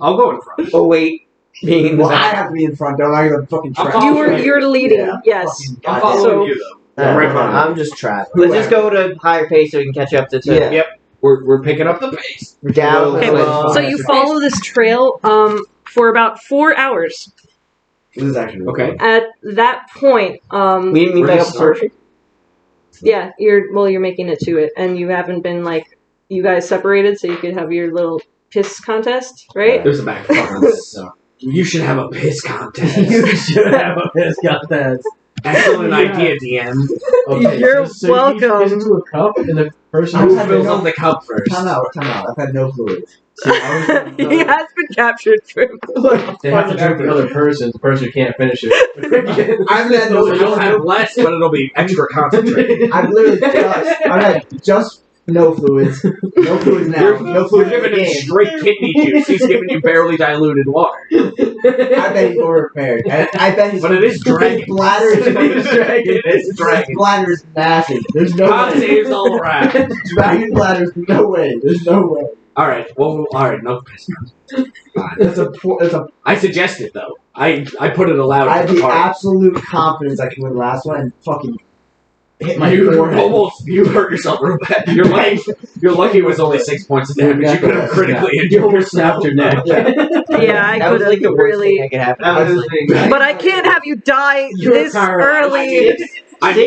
I'll go in front. Oh wait, being in the Well, I back. have to be in front, don't I? The fucking I'm track. following You're leading. Yeah, Yes. fucking I'm goddamn- following So- you though. I'm right behind you. I'm just trapped. Let's just go to higher pace so we can catch up to Yeah. Yep. We're picking up the pace. down. Okay, well, So you follow this trail for about 4 hours. This is actually Okay. At that point, we didn't meet We're back up just with Hiroshi. yeah, you're making it to it, and you haven't been like you guys separated, so you could have your little piss contest, right? There's a back. So you should have a piss contest. You should have a piss contest. Excellent Yeah. idea, DM. Okay, You're so you welcome. piss into a cup, and the person Who had fills no- up the cup first? Time out. I've had no fluids. See, I was He has been captured for. they have to drink the other person. The person can't finish it. I haven't had So no. you'll have less, but it'll be extra concentrated. I've literally I've had just no fluids. No fluids now. You're, No you're fluids in the giving him game. straight kidney juice. He's giving you barely diluted water. I bet he's over prepared. I bet his, But it is dragon. his bladder is It is dragon. It is dragon. His bladder is massive. There's no God way. saves all around. Dragon bladder. No way. There's no way. All right. Well, all right. No piss. Fine. That's a. I suggest it though. I put it aloud I at have the the party. absolute confidence I can win the last one and fucking hit my You forehead. you hurt yourself real bad. You're lucky it was only 6 points of damage. You could have critically injured You yourself. snapped your neck. Yeah. Yeah, I That could was like the have worst thing really. that could happen. That was honestly. But I can't have you die You're this paralyzed. early.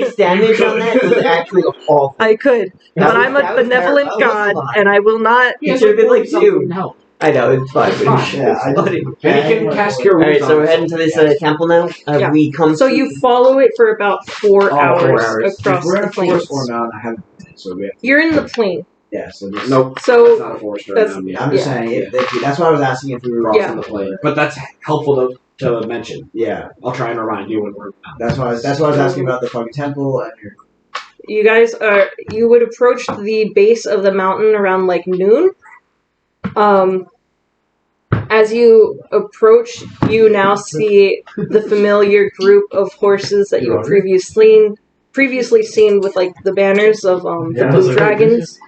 6 damage on that was actually awful. I could, but That was- I'm a that was benevolent terrible. That was god, a lot. and I will not. It should have been like 2. No. I know, it's fine. It's fine. Yeah, I Buddy. And you can cast your Alright, wounds so on we're heading to this temple now. Yeah. We come So to- you follow it for about 4 hours, 4 hours. across We're the in a forest plains. or not. I haven't. So we have, You're in the plain, yeah. So just, Nope. That's so not a forest right that's- now. I'm just saying. That's why I was asking if we were Yeah. crossing the plane. But that's helpful to mention. Yeah. I'll try and remind you when we're out. That's why I was asking about the fucking temple and your. you guys are. You would approach the base of the mountain around like noon. As you approach, you now see the familiar group of horses that you had previously seen with like the banners of the Yeah, I blue was like, dragons.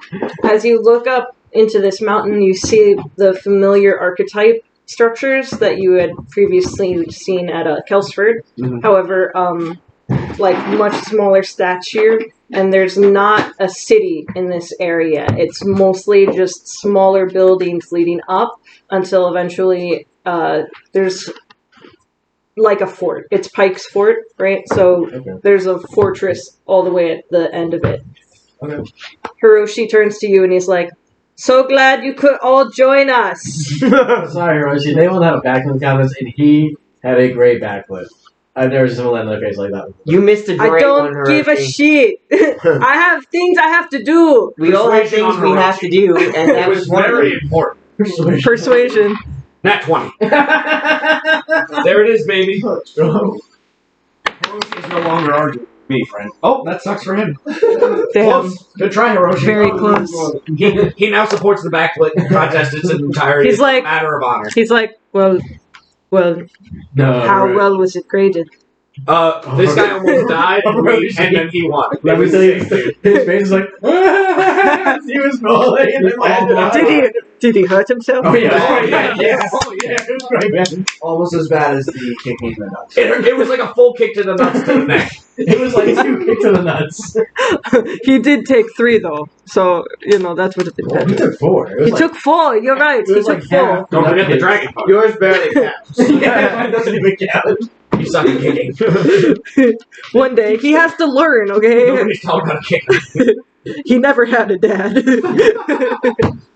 As you look up into this mountain, you see the familiar archetype structures that you had previously seen at Kelsford. Mhm. However, like much smaller stature, and there's not a city in this area. It's mostly just smaller buildings leading up until eventually there's like a fort. It's Pike's Fort, right? So Okay. there's a fortress all the way at the end of it. Okay. Hiroshi turns to you and he's like, "So glad you could all join us." Sorry, Roshi. They all had a backflip contest, and he had a great backflip. I've never seen someone land on their face like that. You missed a I great one, don't give a Hiroshi. shit. I have things I have to do. We all have Persuasion things on we Hiroshi. have to do, and It that was was one of very them. important. Persuasion. Nat 20. There it is, baby. Hiroshi's no longer arguing with me, friend. Oh, that sucks for him. Damn. Close. Good try, Hiroshi. Very close. He now supports the backflip contest. It's an entirety. He's like- a matter of honor. He's like, well, No. how right. well was it graded? This guy almost died, and then he won. Let me tell you, his face is like, he was falling and then landed on Did he hurt himself? Oh, yeah. Oh, yeah. Oh, yeah. It was great, man. Almost as bad as the kicking in the nuts. It was like a full kick to the nuts to the neck. It was like 2 kicks to the nuts. He did take 3 though, so that would have been Well, he better. took 4. It was He like, took 4. You're right. it He was took like 4. half. Don't forget the dragon part. Yours barely counts. Yeah, it doesn't even count. You suck at kicking. One day he has to learn. Okay, Nobody's taught him how to kick. he never had a dad.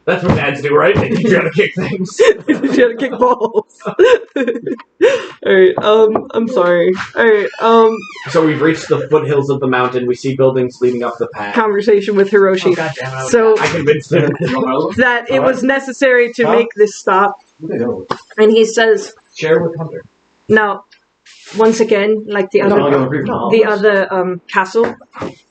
That's what dads do, right? They teach you how to kick things. He had to kick balls. All right. I'm sorry. All right. So we've reached the foothills of the mountain. We see buildings leading up the path. Conversation with Hiroshi. God damn it. So I convinced him. that it was necessary to Huh? make this stop, What the hell? and he says, Share with Hunter. "Now, once again, like the other castle,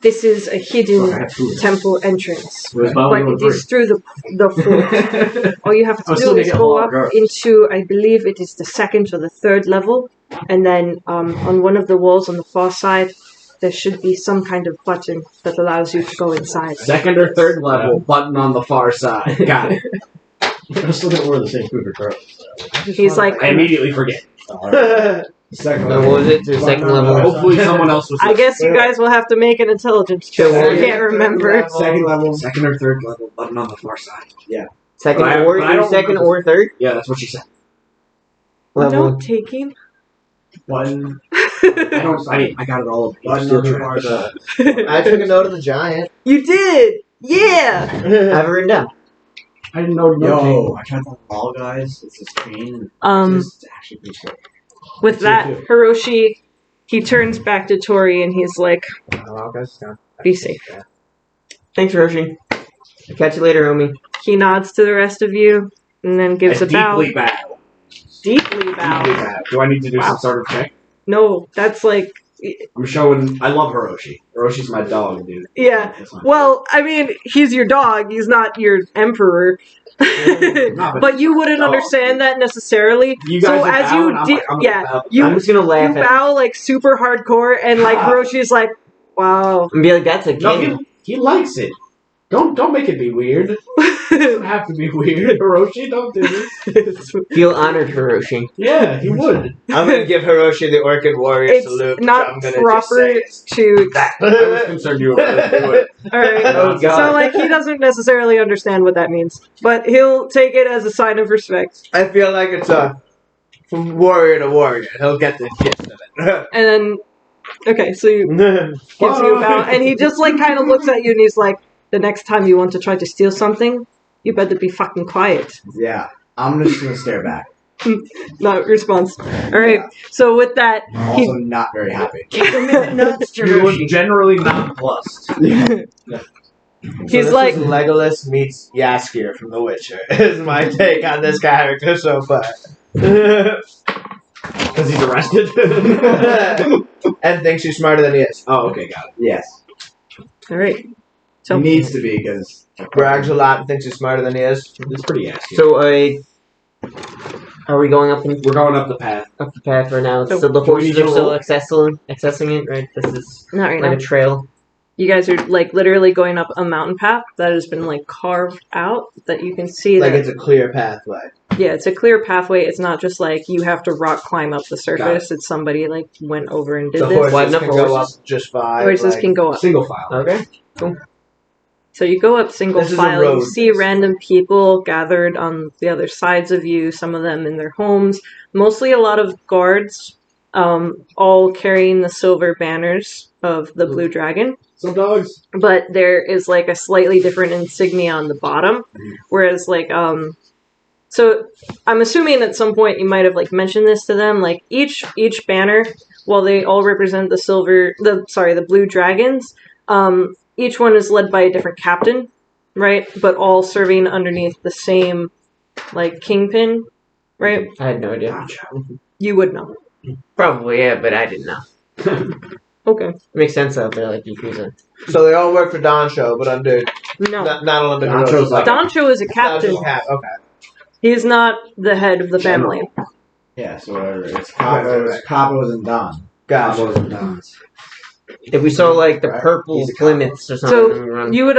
this is a hidden temple entrance. But it is through the fort. All you have to I was do still is making a go lot of up growth. into, I believe it is the 2nd or the 3rd level, and then on one of the walls on the far side, there should be some kind of button that allows you to go inside." Second or third level, button on the far side. Got it. I'm still gonna order the same food regardless. He's like, I immediately forget. Second No, what was it? To the second level? Hopefully someone else was. I guess you guys will have to make an intelligence check. I can't remember. Second level. second or third level button on the far side. Second But I or don't second remember. or third Yeah, that's what she said. level. Don't take him. Button. I got it all up. Button on the far side. I took a note of the giant. You did! Yeah! I have it written down. I didn't know. Yo, I tried the Fall Guys. It's a screen. It's actually pretty cool. With that, Hiroshi, he turns back to Tori and he's like, Oh, guys, down. be safe. Thanks, Roshi. Catch you later, homie. He nods to the rest of you and then gives a bow. Deeply bow. Deeply Deeply bow. bow. Do I need to do some sort of check? No, that's like, I'm showing. I love Hiroshi. Hiroshi's my dog, dude. yeah. That's my- Well, I mean, he's your dog. He's not your emperor. But you wouldn't dog. understand that necessarily. You guys So are as bowing, you I'm di- like, I'm yeah, gonna bow. you I'm just gonna laugh you at bow like super hardcore, and like Hiroshi's like, wow. and be like, "That's a No, king." he likes it. Don't make it be weird. It doesn't have to be weird. Hiroshi, don't do this. Feel honored, Hiroshi. Yeah, he would. I'm gonna give Hiroshi the Orchid Warrior It's salute. not I'm gonna proper just to. I was concerned you were going to do it. All right. Oh, God. So like he doesn't necessarily understand what that means, but he'll take it as a sign of respect. I feel like it's from warrior to warrior. He'll get the gist of it. And then, okay, so he gives you a bow, and he just like kind of looks at you, and he's like, "The next time you want to try to steal something, you better be fucking quiet." Yeah, I'm just gonna stare back. No response. All right. So with that, I'm he also not very happy. You look generally nonplussed. He's this like- is Legolas meets Yaskir from The Witcher. Is my take on this character so far. Because he's arrested. And thinks he's smarter than he is. Oh, okay, got it. Yes, all right. So he needs to be because Brags a lot and thinks he's smarter than he is. It's pretty assy. So, are we going up We're going up the path. the path right now? So- So the Do we need horses are to still roll? accessing it, right? This is not right like now. a trail. You guys are like literally going up a mountain path that has been like carved out that you can see Like that. it's a clear pathway. Yeah, it's a clear pathway. It's not just like you have to rock climb up the surface. It's somebody like went over and did The this. horses Wide enough can for go horses? up just fine. Horses like- can go up. Single file. Okay. So you go up single This is a file. You road. see random people gathered on the other sides of you. Some of them in their homes. Mostly a lot of guards, all carrying the silver banners of the Blue Dragon. Some dogs. But there is like a slightly different insignia on the bottom, whereas like so I'm assuming at some point you might have like mentioned this to them, like each banner, while they all represent the Blue Dragons, each one is led by a different captain, right, but all serving underneath the same like kingpin, right? I had no idea. You would know. Probably, yeah, but I didn't know. Okay. Makes sense out there, like Yakuza. So they all work for Don Show, but under No. not under Don Hiroshi. Show's like- Doncho is a captain. Okay. He's not the head of the family. yeah. So whatever. It's Cabos and Don. Gotcha. Cabos and dons. If we saw like the purple He's a cop. Plymouths or So, something, we run. You would